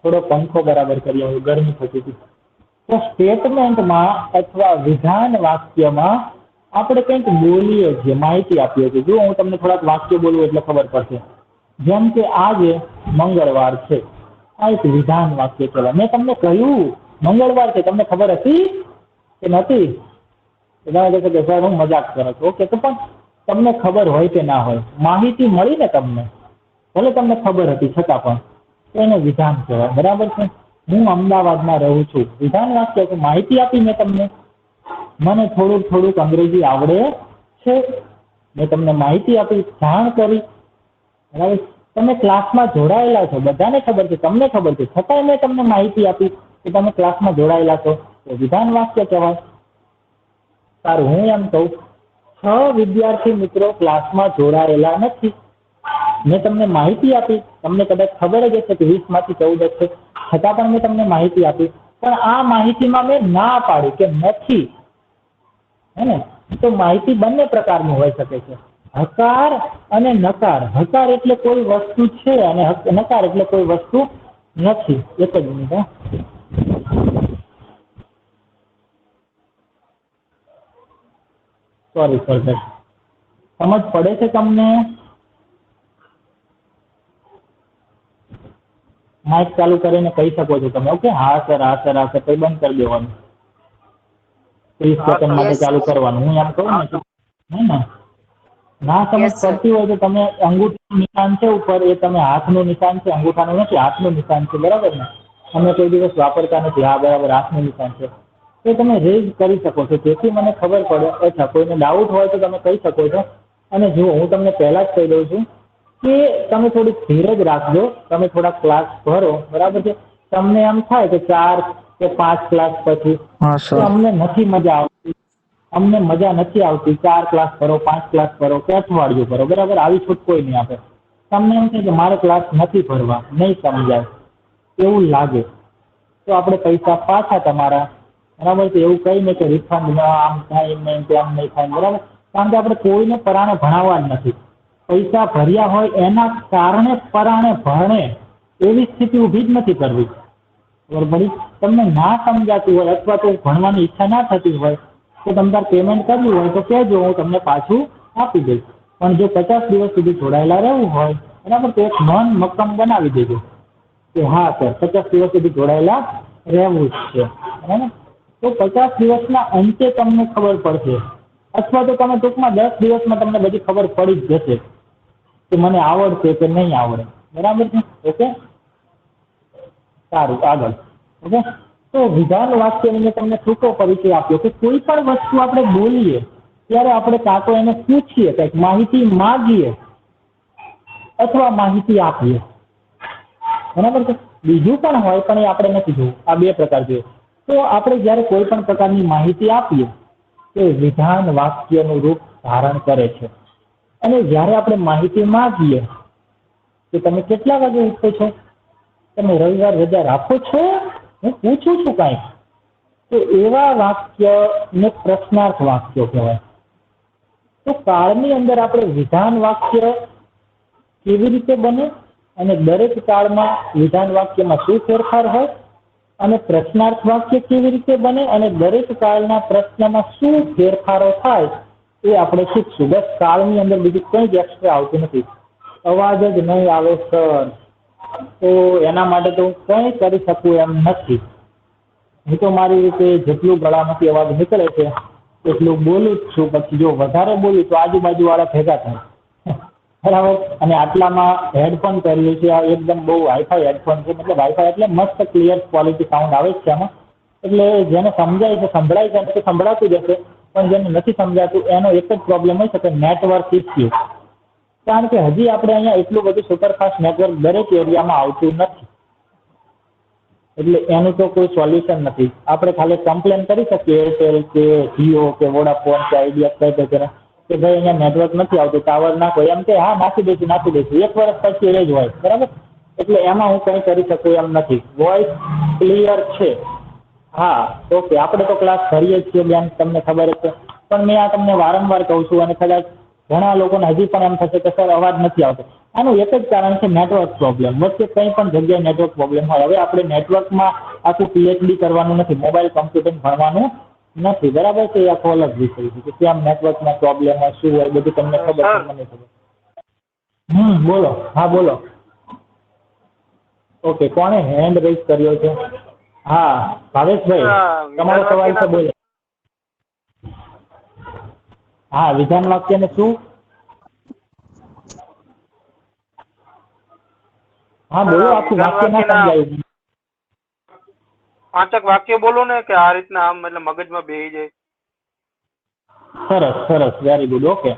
થોડો પંખો બરાબર કરી આવ્યો, ગરમી થતી હતી. તો સ્ટેટમેન્ટમાં અથવા વિધાન વાક્યમાં આપણે કંઈક બોલીએ છીએ, માહિતી આપીએ છીએ. જો હું તમને થોડાક વાક્ય બોલું એટલે ખબર પડશે. જેમ કે આજે મંગળવાર છે, આ એક વિધાન વાક્ય છે. મેં તમને કહ્યું મંગળવાર છે, તમને ખબર હતી કે નથી? તમે કહેશો કે સર હું મજાક કરું છું. ઓકે, તો પણ તમને ખબર હોય કે ના હોય, માહિતી મળી ને તમને, ભલે તમને ખબર હતી છતાં પણ, તો એને વિધાન કહેવાય, બરાબર છે. હું અમદાવાદમાં રહું છું, વિધાન વાક્ય છે. માહિતી આપી મેં તમને, મને થોડુંક અંગ્રેજી આવડે છે. મેં તમને માહિતી આપી, જાણ કરી. બરાબર, તમે ક્લાસમાં જોડાયેલા છો, બધાને ખબર છે, તમને ખબર છે, છતાંય મેં તમને માહિતી આપી કે તમે ક્લાસમાં જોડાયેલા છો, તો વિધાન વાક્ય કહેવાય. સારું, હું એમ કહું, 6 વિદ્યાર્થી મિત્રો ક્લાસમાં જોડાયેલા નથી. મેં તમને માહિતી આપી, તમને કદાચ ખબર જ હશે કે 20 માંથી 14 છે, છતાં પણ મેં તમને માહિતી આપી. પણ આ માહિતીમાં મેં ના પાડી કે નથી, હે ને? તો માહિતી બંને પ્રકારની હોઈ શકે છે, હકાર અને નકાર. હકાર એટલે કોઈ વસ્તુ છે અને નકાર એટલે કોઈ વસ્તુ નથી. એક જ મિનિટ. Sorry for that. સમજ પડે છે તમને? માઇક ચાલુ કરીને કહી શકો છો તમે. ઓકે, હા સર, હા સર, હા સર, પછી બંધ કરી દેવાનું. 30 સેકન્ડ માટે ચાલુ કરવાનું. હું એમ કહું ને, હે ને? ના સમજ પડતી હોય તો તમે અંગૂઠાનું નિશાન છે ઉપર, એ તમે હાથનું નિશાન છે, અંગૂઠાનું નથી, હાથનું નિશાન છે, બરાબર ને? અમે કોઈ દિવસ વાપરતા નથી. હા બરાબર, હાથનું નિશાન છે. તો તમે રેઝ કરી શકો છો, તેથી મને ખબર પડે. અચ્છા, કોઈને ડાઉટ હોય તો તમે કહી શકો છો. અને જો હું તમને પહેલા જ કહી દઉં છું કે તમે થોડીક ધીરજ રાખજો. તમે થોડા ક્લાસ ભરો, બરાબર છે? તમને એમ થાય કે 4 કે 5 ક્લાસ પછી हाँ કે सर। અમને નથી મજા આવતી, અમને મજા નથી આવતી, 4 ક્લાસ કરો, 5 ક્લાસ કરો કે અઠવાડિયું કરો, બરાબર? આવી છૂટ કોઈ નહીં આપે. તમને એમ થાય કે મારે ક્લાસ નથી ભરવા, નહીં સમજાય, એવું લાગે, તો આપણે પૈસા પાછા તમારા, બરાબર છે? એવું કહીને કે રિફંડ આમ થાય નહીં, તેમ નહીં થાય, બરાબર? કારણ કે આપણે કોઈને પરાણે ભણાવવા જ નથી. પૈસા ભર્યા હોય એના કારણે પરાણે ભણે એવી સ્થિતિ ઊભી જ નથી કરવી. બરાબર? તમને ના સમજાતું હોય અથવા તો ભણવાની ઈચ્છા ના થતી હોય તો તમારે પેમેન્ટ કરવું હોય તો કહેજો, હું તમને પાછું આપી દઈશ. પણ જો 50 દિવસ સુધી જોડાયેલા રહેવું હોય, બરાબર, તો એક નોન મક્કમ બનાવી દેજો કે હા સર 50 દિવસ સુધી જોડાયેલા રહેવું જ છે, બરાબર? તો 50 દિવસના અંતે તમને ખબર પડશે, અથવા તો તમે ટૂંકમાં 10 દિવસમાં તમને બધી ખબર પડી જ જશે કે મને આવડશે કે નહીં આવડે, બરાબર છે? ઓકે, સારું, આગળ. ઓકે, તો વિધાન વાક્યની મેં તમને ટૂંકો પરિચય આપ્યો કે કોઈ પણ વસ્તુ આપણે બોલીએ ત્યારે આપણે કાં તો એને પૂછીએ, કંઈક માહિતી માગીએ અથવા માહિતી આપીએ, બરાબર છે? બીજું પણ હોય પણ એ આપણે નથી જોવું. આ 2 પ્રકાર જોઈએ. તો આપણે જ્યારે કોઈ પણ પ્રકારની માહિતી આપીએ તે વિધાન વાક્યનું રૂપ ધારણ કરે છે. અને જ્યારે આપણે માહિતી માંગીએ કે તમે કેટલા વાગે ઉઠો છો, તમે રવિવાર રજા રાખો છો, હું પૂછું છું કાંઈક, તો એવા વાક્યને પ્રશ્નાર્થ વાક્યો કહેવાય. તો કાળની અંદર આપણે વિધાન વાક્ય કેવી રીતે બને અને દરેક કાળમાં વિધાન વાક્યમાં શું ફેરફાર હોય અને પ્રશ્નાર્થ વાક્ય કેવી રીતે બને અને દરેક કાળના પ્રશ્નમાં શું ફેરફારો થાય એ આપણે શીખશું. બસ કાળની અંદર બીજું કંઈ જ એક્સ્ટ્રા આવતું નથી. અવાજ જ નહીં આવે સર, તો એના માટે તો હું કંઈ કરી શકું એમ નથી. હું તો મારી રીતે જેટલું ગળામાંથી અવાજ નીકળે છે એટલું બોલું જ છું. પછી જો વધારે બોલું તો આજુબાજુવાળા ભેગા થાય, બરાબર? અને આટલામાં હેડફોન પહેરીએ છીએ, આ એકદમ બહુ હાઈફાઈ હેડફોન છે, મતલબ હાઈફાઈ એટલે મસ્ત ક્લિયર ક્વોલિટી સાઉન્ડ આવે છે આમાં. એટલે જેને સમજાય છે, સંભળાય છે, તો સંભળાતું જ હશે. પણ જેને નથી સમજાતું એનો એક જ પ્રોબ્લેમ હોય છે કે નેટવર્ક ઇસ્યુ. કારણ કે હજી આપણે અહીંયા એટલું બધું સુપરફાસ્ટ નેટવર્ક દરેક એરિયામાં આવતું નથી. એટલે એનું તો કોઈ સોલ્યુશન નથી. આપણે ખાલી કમ્પ્લેન કરી શકીએ એરટેલ કે જીઓ કે વોડાફોન કે આઈડિયા કઈ કે ભાઈ અહીંયા નેટવર્ક નથી આવતું, ટાવર નાખો. એમ કે હા નાખી દઈશું. 1 વર્ષ પછી એ જ હોય, બરાબર? એટલે એમાં હું કંઈ કરી શકું એમ નથી. વોઇસ ક્લિયર છે, હા ઓકે. આપણે તો ક્લાસ ભરીએ જ છીએ બેન, તમને ખબર જ છે. પણ મેં આ તમને વારંવાર કહું છું અને કદાચ ઘણા લોકોને હજી પણ એમ થશે કે સર અવાજ નથી આવતો. આનું એક જ કારણ છે નેટવર્ક પ્રોબ્લેમ. વચ્ચે કંઈ પણ જગ્યાએ નેટવર્ક પ્રોબ્લેમ હોય. હવે આપણે નેટવર્કમાં આખું પીએચડી કરવાનું નથી, મોબાઈલ કમ્પ્યુટર ભણવાનું નથી, બરાબર છે? એ આખો અલગ વિષય છે કે કેમ નેટવર્કમાં પ્રોબ્લેમ હોય, શું હોય, બધું તમને ખબર છે, મને ખબર. બોલો. હા બોલો. ઓકે, કોણે હેન્ડ રેઝ કર્યો છે? હા ભાવેશભાઈ, તમારો સવાલ છે, બોલો. હા, વિધાન વાક્યને શું? હા બોલો, આખું વાક્ય ના સમજાયું. 5 વાક્ય બોલો ને કે આ રીતના આમ એટલે મગજમાં બેસી જાય. સરસ સરસ, વેરી ગુડ. ઓકે.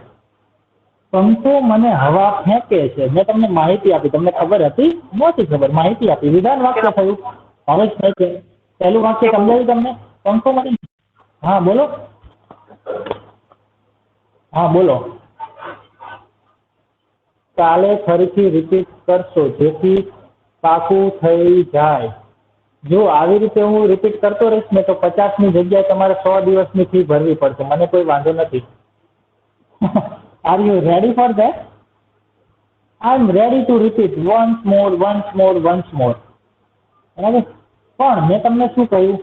પંખો મને હવા ફેંકે છે. મેં તમને માહિતી આપી, તમને ખબર હતી? નહોતી ખબર, માહિતી આપી. વિધાન વાક્ય થયું. હવે જ થાય છે. પહેલું વાક્ય સમજાયું તમને? પંખો મને, હા બોલો. હા બોલો. કાલે ફરીથી રિપીટ કરશો જેથી પાકું થઈ જાય. જો આવી રીતે હું રિપીટ કરતો રહીશ ને તો 50ની જગ્યાએ તમારે 100 દિવસની ફી ભરવી પડશે. મને કોઈ વાંધો નથી. Are you ready for that? I am ready to repeat once more, once more, once more. બરાબર? પણ મેં તમને શું કહ્યું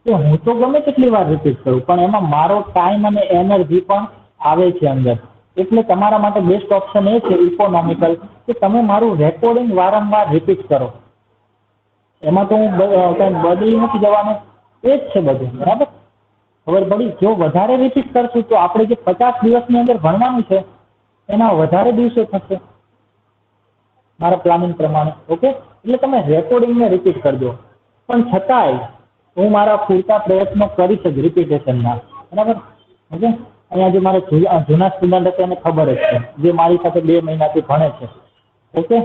કે હું તો ગમે તેટલી વાર રિપીટ કરું, પણ એમાં મારો ટાઈમ અને એનર્જી પણ આવે છે અંદર. એટલે તમારા માટે બેસ્ટ ઓપ્શન એ છે ઇકોનોમિકલ, કે તમે મારું રેકોર્ડિંગ વારંવાર રિપીટ કરો. એમાં તો હું કંઈ બદલી નથી જવાનું, એ જ છે બધું. બરાબર? ખબર પડી? જો વધારે રિપીટ કરશું તો આપણે જે 50 દિવસની અંદર ભણવાનું છે એના વધારે દિવસો થશે મારા પ્લાનિંગ પ્રમાણે. ઓકે? એટલે તમે રેકોર્ડિંગને રિપીટ કરજો. પણ છતાંય હું મારા પૂરતા પ્રયત્નો કરીશ જ રિપીટેશનના. બરાબર? ઓકે? અહીંયા જે મારે જૂના સ્ટુડન્ટ હતા એને ખબર જ છે, જે મારી સાથે 2 મહિનાથી ભણે છે. ઓકે?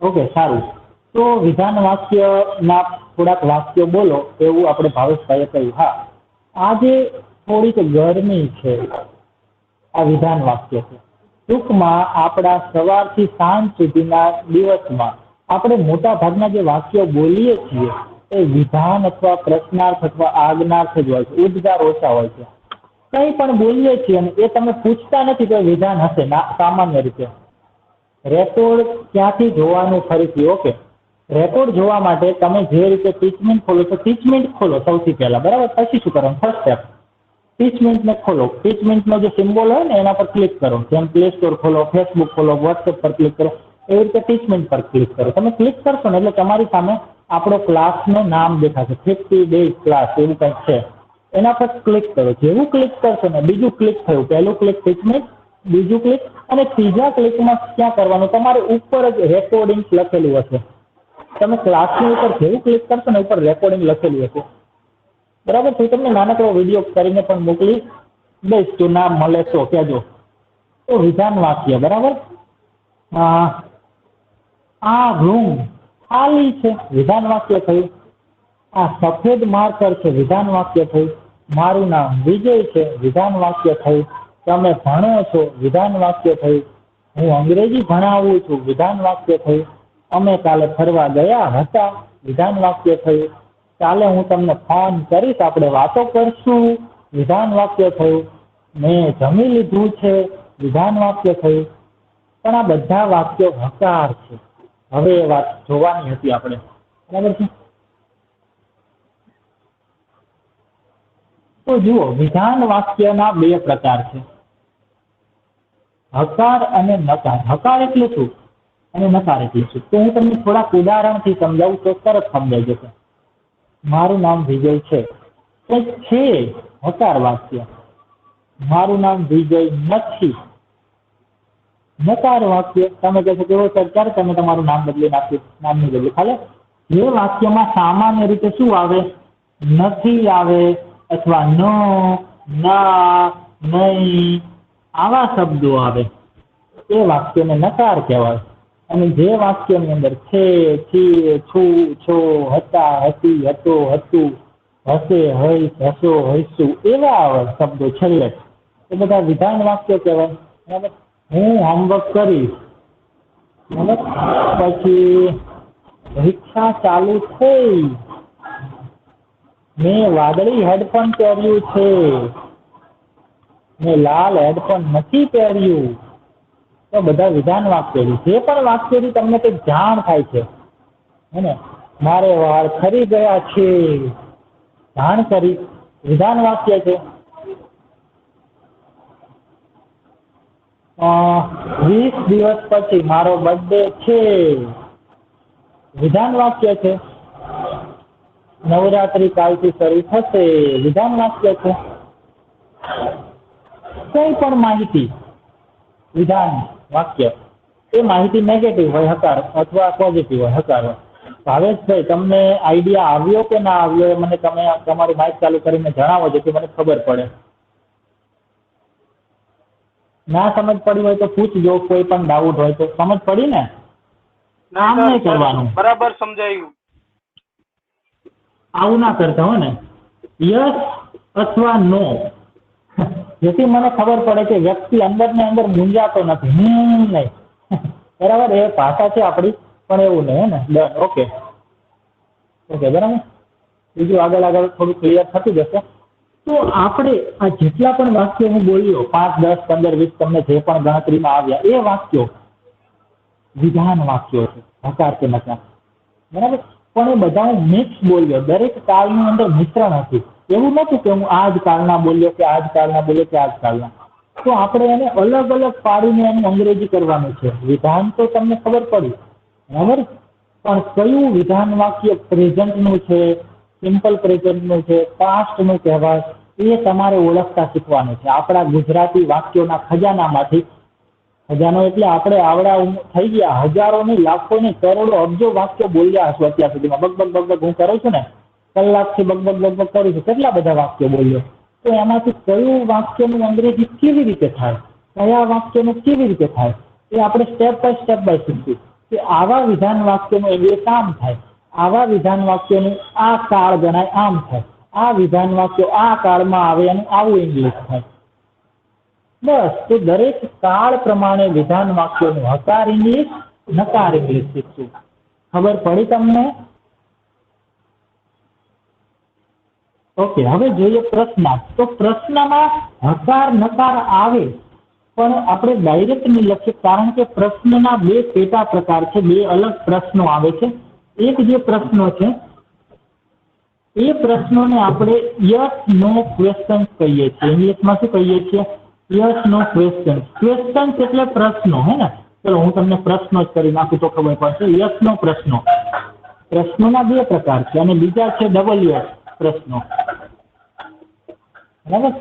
ઓકે, સારું. તો વિધાન વાક્યના થોડાક વાક્યો બોલો એવું આપણે ભાવેશભાઈએ કહ્યું. હા, આજે થોડીક ગરમી છે, આ વિધાન વાક્ય છે. ટૂંકમાં આપણા સવારથી સાંજ સુધીના દિવસમાં આપણે મોટા ભાગના જે વાક્યો બોલીએ છીએ એ વિધાન અથવા પ્રશ્નાર્થ અથવા આજ્ઞાર્થ જ હોય છે. ઉદ્ગાર ઓછા હોય છે. કંઈ પણ બોલીએ છીએ અને એ તમે પૂછતા નથી તો વિધાન હશે સામાન્ય રીતે. રેકોર્ડ ક્યાંથી જોવાનું ફરીથી? ઓકે, રેકોર્ડ જોવા માટે તમે જે રીતે ટીચમેન્ટ ખોલો છો, ટીચમેન્ટ ખોલો સૌથી પહેલા. બરાબર? પછી શું કરવાનું? ફર્સ્ટ સ્ટેપ, ટીચમેન્ટને ખોલો. ટીચમેન્ટનો જે સિમ્બોલ હોય ને એના પર ક્લિક કરો. જેમ પ્લે સ્ટોર ખોલો, ફેસબુક ખોલો, વોટ્સએપ પર ક્લિક કરો, એવી રીતે ટીચમેન્ટ પર ક્લિક કરો. તમે ક્લિક કરશો ને એટલે તમારી સામે આપણો ક્લાસનું નામ દેખાશે, 50 ડેઝ ક્લાસ એવું કંઈક છે. એના પર ક્લિક કરો. જેવું ક્લિક કરશો ને બીજું ક્લિક થયું. પહેલું ક્લિક ટીચમેન્ટ, બીજું ક્લિક, અને ત્રીજા ક્લિકમાં ક્યાં કરવાનું? તમારે ઉપર જ રેકોર્ડિંગ લખેલું હશે. તમે ક્લાસની ઉપર જેવું ક્લિક કરશો ને ઉપર રેકોર્ડિંગ લખેલું હશે. બરાબર? તો તમને નાનકડો વિડીયો કરીને પણ મોકલી દઈશ, જો ના મળે તો કહેજો. તો વિધાન વાક્ય. બરાબર? આ રૂમ ખાલી છે, વિધાન વાક્ય થયું. આ સફેદ માર્કર છે, વિધાન વાક્ય થયું. મારું નામ વિજય છે, વિધાન વાક્ય થયું. તમે ભણો છો, વિધાન વાક્ય થયું. હું અંગ્રેજી ભણાવું છું, વિધાન વાક્ય થયું. અમે કાલે ફરવા ગયા હતા, વિધાન વાક્ય થયું. કાલે હું તમને ફોન કરીશ, આપણે વાતો કરશું, વિધાન વાક્ય થયું. મેં જમી લીધું છે, વિધાન વાક્ય થયું. પણ આ બધા વાક્યો હકાર છે. હવે એ વાત જોવાની હતી આપણે. બરાબર છે? તો જુઓ, વિધાન વાક્યના 2 પ્રકાર છે, હકાર અને નકાર. હકાર એટલે શું અને નકાર એટલે શું? તો હું તમને થોડાક ઉદાહરણથી સમજાવું તો તરત સમજાઈ જશે. મારું નામ વિજય છે, એ છે હકાર વાક્ય. મારું નામ વિજય નથી, નકાર વાક્ય. તમે કહેશો કે સર તમે તમારું નામ બદલી નાખ્યું. નામની બદલી ખાલી જે વાક્યમાં સામાન્ય રીતે શું આવે? નથી આવે, અથવા ન, ના, નહીં, આવા શબ્દો આવે, એ વાક્યને નકાર કહેવાય. અને જે વાક્યની અંદર છે, છીએ, છું, છો, હતા, હતી, હતો, હતું, હશે, હઈશ, હશો, હઈશું, એવા શબ્દો છેલ્લે, એ બધા વિધાન વાક્ય કહેવાય. બરાબર? હું હોમવર્ક કરીશ. બરાબર? પછી રિક્ષા ચાલુ થઈ. મેં વાદળી હેડફોન પહેર્યું છે, મેં લાલ હેડફોન નથી પહેર્યું. તો બધા વિધાન વાક્યો. જે પણ વાક્યથી તમને કંઈક જાણ થાય છે, હે ને? મારે વાળ ખરી ગયા છે, જાણ કરી, વિધાન વાક્ય છે. 20 દિવસ પછી મારો બર્થડે છે, વિધાન વાક્ય છે. નવરાત્રી કાલથી શરૂ થશે, વિધાન વાક્ય છે. કોઈ પણ માહિતી વિધાન વાક્ય. એ માહિતી નેગેટિવ હોય હકાર, અથવા પોઝિટિવ હોય હકાર હોય. ભાવેશભાઈ, તમને આઈડિયા આવ્યો કે ના આવ્યો એ મને તમે તમારું માઇક ચાલુ કરીને જણાવો, જેથી મને ખબર પડે. ના સમજ પડી હોય તો પૂછજો, કોઈ પણ ડાઉટ હોય તો. સમજ પડી ને? આમ નહીં કરવાનું, બરાબર સમજાયું. આવું ના કરતા હો ને. યસ અથવા નો, જેથી મને ખબર પડે કે વ્યક્તિ અંદર ને અંદર મૂંઝાતો નથી. નહીં બરાબર, એ ભાષા છે આપણી, પણ એવું નહીં. હે ને? ડન. ઓકે ઓકે, બરાબર. બીજું આગળ થોડું ક્લિયર થતું જશે. તો આપણે આ જેટલા પણ વાક્યો હું બોલ્યો, 5, 10, 15, 20 તમને જે પણ ગણતરીમાં આવ્યા, એ વાક્યો વિધાન વાક્યો છે, હકાર કે નકાર. બરાબર, પણ એ બધા હું મિક્સ બોલ્યો. દરેક કાળની અંદર મિશ્રણ હતું. એવું નતું કે હું આ જ કાળના બોલ્યો કે આ જ કાળના બોલ્યો કે આ જ કાળના. તો આપણે એને અલગ અલગ પાડીને એનું અંગ્રેજી કરવાનું છે. વિધાન તો તમને ખબર પડી, બરાબર, પણ કયું વિધાન વાક્ય પ્રેઝન્ટનું છે, સિમ્પલ પ્રેઝન્ટનું છે, પાસ્ટનું કહેવાય, એ તમારે ઓળખતા શીખવાનું છે. આપણા ગુજરાતી વાક્યોના ખજાનામાંથી, ખજાનો એટલે આપણે આવડા થઈ ગયા હજારો ની, લાખો ની, કરોડો, અબજો વાક્યો બોલ્યા હશું અત્યાર સુધીમાં. બગબગ હું કરું છું ને, કલાકથી બગબગ કરું છું, કેટલા બધા વાક્યો બોલ્યો. તો એમાંથી કયું વાક્યનું અંગ્રેજી કેવી રીતે થાય, કયા વાક્યનું કેવી રીતે થાય, એ આપણે સ્ટેપ બાય શીખીશું. કે આવા વિધાન વાક્યનું ઇંગ્લિશ આમ થાય, આવા વિધાન વાક્યનું આ કાળ ગણાય આમ થાય, આ વિધાન વાક્યો આ કાળમાં આવે અને આવું ઇંગ્લિશ થાય. બસ. તો દરેક કાળ પ્રમાણે વિધાન વાક્યોનું હકાર ઇંગ્લિશ, નકાર ઇંગ્લિશ શીખશું. ખબર પડી તમને? ઓકે, હવે જોઈએ પ્રશ્નાર્થ. તો પ્રશ્નમાં હકાર નકાર આવે, પણ આપણે ડાયરેક્ટ નહીં લખીએ, કારણ કે પ્રશ્નના બે પેટા પ્રકાર છે, બે અલગ પ્રશ્નો આવે છે. એક જે પ્રશ્નો છે એ પ્રશ્નોને આપણે યસ નો ક્વેશ્ચન કહીએ છીએ. ઇંગ્લિશમાં શું કહીએ છીએ? Yes no question. ક્વેશ્ચન એટલે પ્રશ્નો. હે ને? ચલો હું તમને પ્રશ્નો જ કરી નાખું તો ખબર પડશે. યસ નો પ્રશ્નો. પ્રશ્નોના બે પ્રકાર છે, અને બીજા છે WH પ્રશ્નો. બરાબર.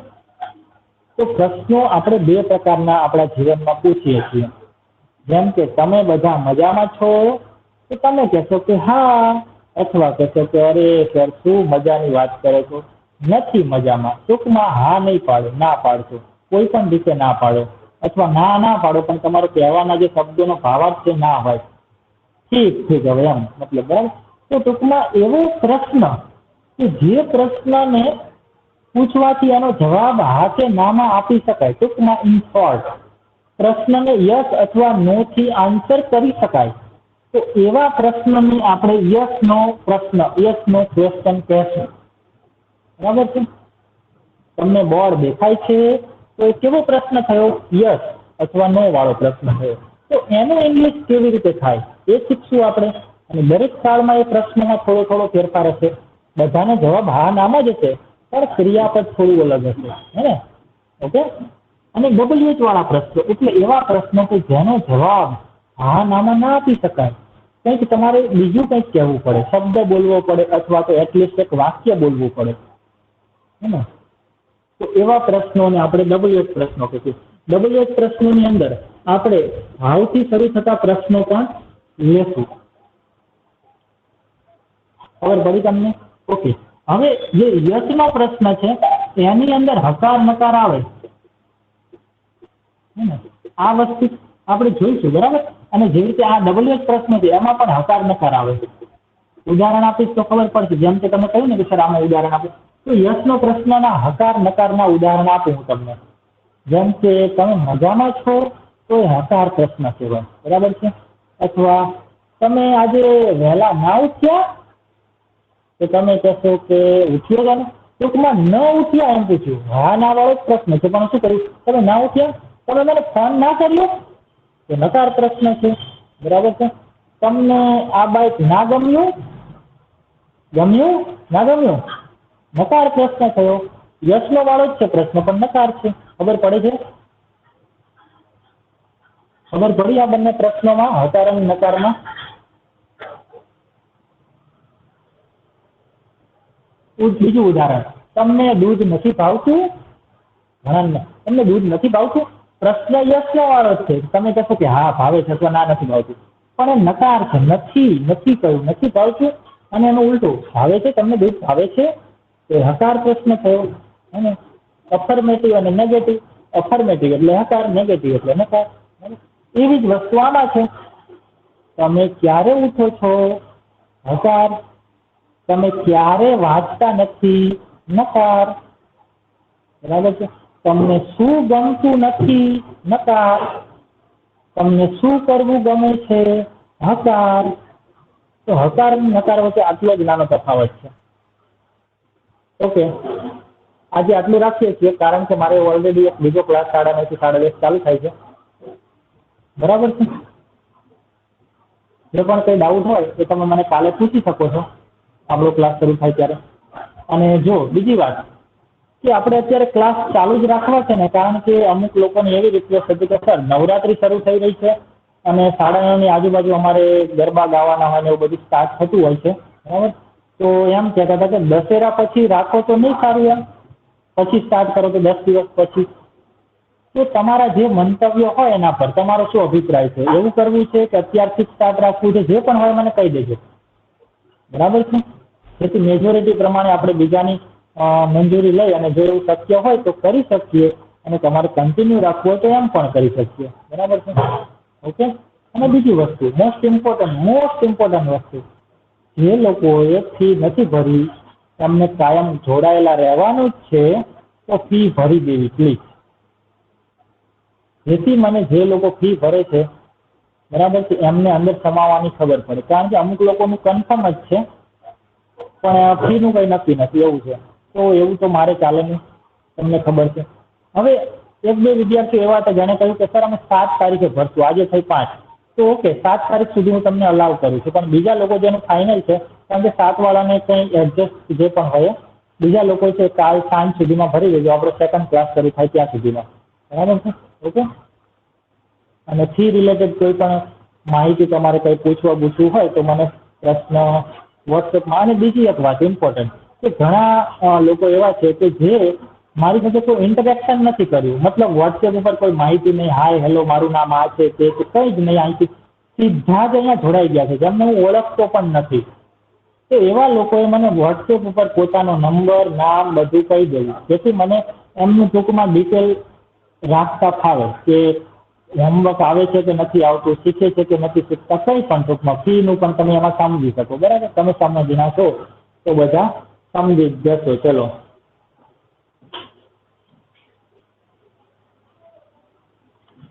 તો પ્રશ્નો આપણે બે પ્રકારના આપણા જીવનમાં પૂછીએ છીએ. જેમ કે તમે બધા મજામાં છો? તો તમે કહેશો કે હા, અથવા કહેશો કે અરે સર શું મજાની વાત કરે છો, નથી મજામાં. ટૂંકમાં હા નહીં પાડો, ના પાડશો, કોઈ પણ રીતે ના પાડો, અથવા ના પાડો, પણ તમારો કહેવાના જે શબ્દોનો ભાવાર્થ છે ના હોય. ઠીક હવે એમ મતલબ. બરાબર. તો ટૂંકમાં એવો પ્રશ્ન કે જે પ્રશ્નને પૂછવાથી એનો જવાબ હા કે નામાં આપી શકાય. ટૂંકમાં ઇન શોર્ટ પ્રશ્નને યસ અથવા નો થી આન્સર કરી શકાય. તો એવા પ્રશ્નને આપણે યસ નો પ્રશ્ન, યસ નો ક્વેશ્ચન કહેશું. બરાબર છે? તમને બોર્ડ દેખાય છે તો એ કેવો પ્રશ્ન થયો? યસ અથવા નો વાળો પ્રશ્ન થયો. તો એનો ઇંગ્લિશ કેવી રીતે થાય એ શીખશું આપણે. અને દરેક કાળમાં એ પ્રશ્નમાં થોડો ફેરફાર હશે. બધાનો જવાબ હા નામાં જ હશે, પણ ક્રિયાપદ થોડું અલગ હશે. હે ને? ઓકે. અને WH વાળા પ્રશ્નો એટલે એવા પ્રશ્નો કે જેનો જવાબ હા નામાં ના આપી શકાય. કંઈક તમારે બીજું કંઈક કહેવું પડે, શબ્દ બોલવો પડે, અથવા તો એટલીસ્ટ એક વાક્ય બોલવું પડે. હે ને? તો એવા પ્રશ્નોને આપણે WH પ્રશ્નો કહીશું. WH પ્રશ્નોની અંદર આપણે ભાવથી શરૂ થતા પ્રશ્નો પણ લેશું. ખબર પડી તમને? ઓકે. હવે જે યસનો પ્રશ્ન છે એની અંદર હકાર નકાર આવે. આ વસ્તુ આપણે જોઈશું. બરાબર. અને જે રીતે આ WH પ્રશ્ન છે એમાં પણ હકાર નકાર આવે. ઉદાહરણ આપીશ તો ખબર પડશે. જેમ કે તમે કહ્યું ને કે સર આમાં ઉદાહરણ આપો, તો યસનો પ્રશ્નના હકાર નકારના ઉદાહરણ આપું હું તમને. જેમ કે તમે મજામાં છો તો એ હકાર પ્રશ્ન કહેવાય. બરાબર છે? અથવા તમે આજે વહેલા ના ઉઠ્યા તો તમે કહેશો કે ઉઠ્યો ને. ટૂંકમાં ન ઉઠ્યા એમ પૂછ્યું. હા ના વાળો જ પ્રશ્ન છે, પણ શું કર્યું? તમે ના ઉઠ્યા, તમે મને ફોન ના કર્યો તો નકાર પ્રશ્ન છે. બરાબર છે? તમને આ બાઈક ના ગમ્યું ના ગમ્યું, નકાર પ્રશ્ન થયો. યસનો વાળો જ છે પ્રશ્ન, પણ નકાર છે. ખબર પડે છે? ખબર પડી આ બંને પ્રશ્નોમાં, હકાર અને નકારમાં? બીજું ઉદાહરણ, તમને દૂધ નથી ભાવતું? ઘણા તમને દૂધ નથી ભાવતું, પ્રશ્ન યસનો વાળો જ છે. તમે કહેશો કે હા ભાવે છે અથવા ના નથી ભાવતું, પણ એ નકાર છે. નથી કહ્યું, નથી ભાવતું. અને એનું ઉલટું ભાવે છે, તમને દૂધ ભાવે છે, એ હકાર પ્રશ્ન થયો. અને અફર્મેટિવ અને નેગેટિવ. અફર્મેટિવ એટલે હકાર, નેગેટિવ એટલે નકાર. એવી જ વસ્તુ આમાં છે. તમે ક્યારે ઉઠો છો? હકાર. તમે ક્યારે વાંચતા નથી? નકાર. બરાબર છે. તમને શું ગમતું નથી? નકાર. તમને શું કરવું ગમે છે? હકાર. તો હકાર અને નકાર વચ્ચે આટલો જ નાનો તફાવત છે. ઓકે, આજે આટલું રાખીએ છીએ કારણ કે મારે ઓલરેડી એક બીજો ક્લાસ 9:30 થી 10:30 ચાલુ થાય છે. બરાબર છે. જો પણ કંઈ ડાઉટ હોય તો તમે મને કાલે પૂછી શકો છો આપણો ક્લાસ શરૂ થાય ત્યારે. અને જો બીજી વાત કે આપણે અત્યારે ક્લાસ ચાલુ જ રાખવા છે ને, કારણ કે અમુક લોકોની એવી રિક્વેસ્ટ હતી કે સર નવરાત્રી શરૂ થઈ રહી છે અને 9:30 આજુબાજુ અમારે ગરબા ગાવાના હોય ને એવું બધું સ્ટાર્ટ થતું હોય છે. બરાબર. તો એમ કહેતા હતા કે દશેરા પછી રાખો તો નહીં સારું? એમ પછી સ્ટાર્ટ કરો તો 10 દિવસ પછી. તો તમારા જે મંતવ્યો હોય એના પર તમારો શું અભિપ્રાય છે? એવું કરવું છે કે અત્યારથી સ્ટાર્ટ રાખવું છે? જે પણ હોય મને કહી દેજો. બરાબર છે. જેથી મેજોરિટી પ્રમાણે આપણે બીજાની મંજૂરી લઈ અને જો એવું શક્ય હોય તો કરી શકીએ, અને તમારે કન્ટિન્યુ રાખવું હોય તો એમ પણ કરી શકીએ. બરાબર છે. ઓકે. અને બીજી વસ્તુ મોસ્ટ ઇમ્પોર્ટન્ટ વસ્તુ, જે લોકોએ ફી નથી ભરી એમને કાયમ જોડાયેલા રહેવાનું જ છે, તો ફી ભરી દેવી પ્લીઝ. જેથી મને જે લોકો ફી ભરે છે બરાબર છે એમને અંદર સમાવવાની ખબર પડે. કારણ કે અમુક લોકોનું કન્ફર્મ જ છે પણ ફીનું કંઈ નક્કી નથી એવું છે. તો એવું તો મારે ચાલે નહીં, તમને ખબર છે. હવે 1-2 વિદ્યાર્થીઓ એવા હતા જેણે કહ્યું કે સર અમે 7 તારીખે ભરશું, આજે થઈ 5. તો ઓકે, 7 તારીખ સુધી હું તમને અલાવ કરું છું. પણ બીજા લોકો જેનું ફાઇનલ છે, કારણ કે 7 વાળાને કંઈ એડજસ્ટ જે પણ હોય, બીજા લોકો છે કાલ સાંજ સુધીમાં ભરી દેજો, આપણો સેકન્ડ ક્લાસ શરૂ થાય ત્યાં સુધીમાં. બરાબર છે. ઓકે. અને ફી રિલેટેડ કોઈ પણ માહિતી તમારે કંઈ પૂછવું હોય તો મને પ્રશ્ન વોટ્સએપમાં. અને બીજી એક વાત ઇમ્પોર્ટન્ટ કે ઘણા લોકો એવા છે કે જે મારી સાથે કોઈ ઇન્ટરેક્શન નથી કર્યું, મતલબ વોટ્સએપ ઉપર કોઈ માહિતી નહીં, હાય હેલો મારું નામ આ છે તે કંઈ જ નહીં, અહીંથી સીધા જ અહીંયા જોડાઈ ગયા છે, જેમને હું ઓળખતો પણ નથી. તો એવા લોકોએ મને વોટ્સએપ ઉપર પોતાનો નંબર, નામ બધું કહી દેવું, જેથી મને એમનું ટૂંકમાં ડિટેલ રાખતા ફાવે કે હોમવર્ક આવે છે કે નથી આવતું, શીખે છે કે નથી શીખતા, કંઈ પણ ટૂંકમાં ફીનું પણ તમે એમાં સમજી શકો. બરાબર. તમે સમજના છો તો બધા સમજી જ જશો. ચલો.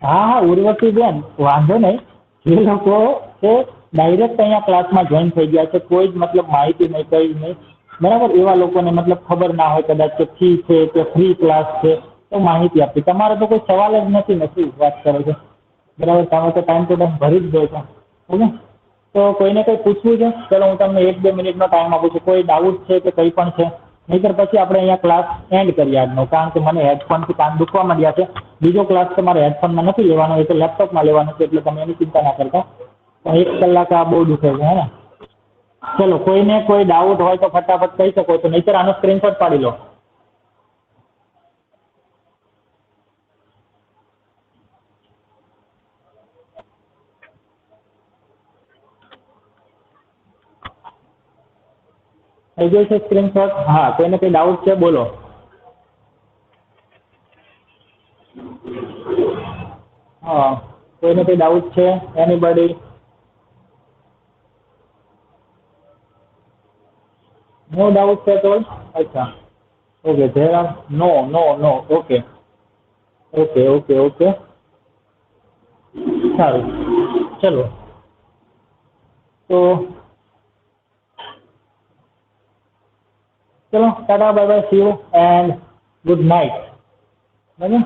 હા, ઉર્વશીબેન વાંધો નહીં. જે લોકો છે ડાયરેક્ટ અહીંયા ક્લાસમાં જોઈન થઈ ગયા છે, કોઈ જ મતલબ માહિતી નહીં, કંઈ નહીં, બરાબર, એવા લોકોને મતલબ ખબર ના હોય કદાચ કે ફી છે કે ફ્રી ક્લાસ છે, તો માહિતી આપી. તમારો તો કોઈ સવાલ જ નથી ને, શું વાત કરો છો? બરાબર. તમે તો ટાઈમ ટુ ટાઈમ ભરી જ દો છો. ઓકે. તો કોઈને કંઈ પૂછવું છે? ચલો હું તમને 1-2 મિનિટનો ટાઈમ આપું છું. કોઈ ડાઉટ છે કે કંઈ પણ છે? નહીંતર પછી આપણે અહીંયા ક્લાસ એન્ડ કરીએ આજનો, કારણ કે મને હેડફોનથી કાન દુખવા માંડ્યા છે. બીજો ક્લાસ તમારે હેડફોનમાં નથી લેવાનો, એ તો લેપટોપમાં લેવાનો છે, એટલે તમે એની ચિંતા ના કરતા. પણ 1 કલાક આ બહુ દુખે છે, હે ને? ચલો, કોઈને કોઈ ડાઉટ હોય તો ફટાફટ કહી શકો છો, નહીંતર આનો સ્ક્રીનશોટ પાડી લો. થઈ ગયો છે સ્ક્રીનશોટ? હા, કોઈને કંઈ ડાઉટ છે? બોલો. હા, કોઈને કંઈ ડાઉટ છે? એનીબડી? નો ડાઉટ છે તો? અચ્છા. ઓકે. નો. ઓકે. સારું. ચલો. તો ચલો, Tata, bye bye, C you and good night. બરાબર.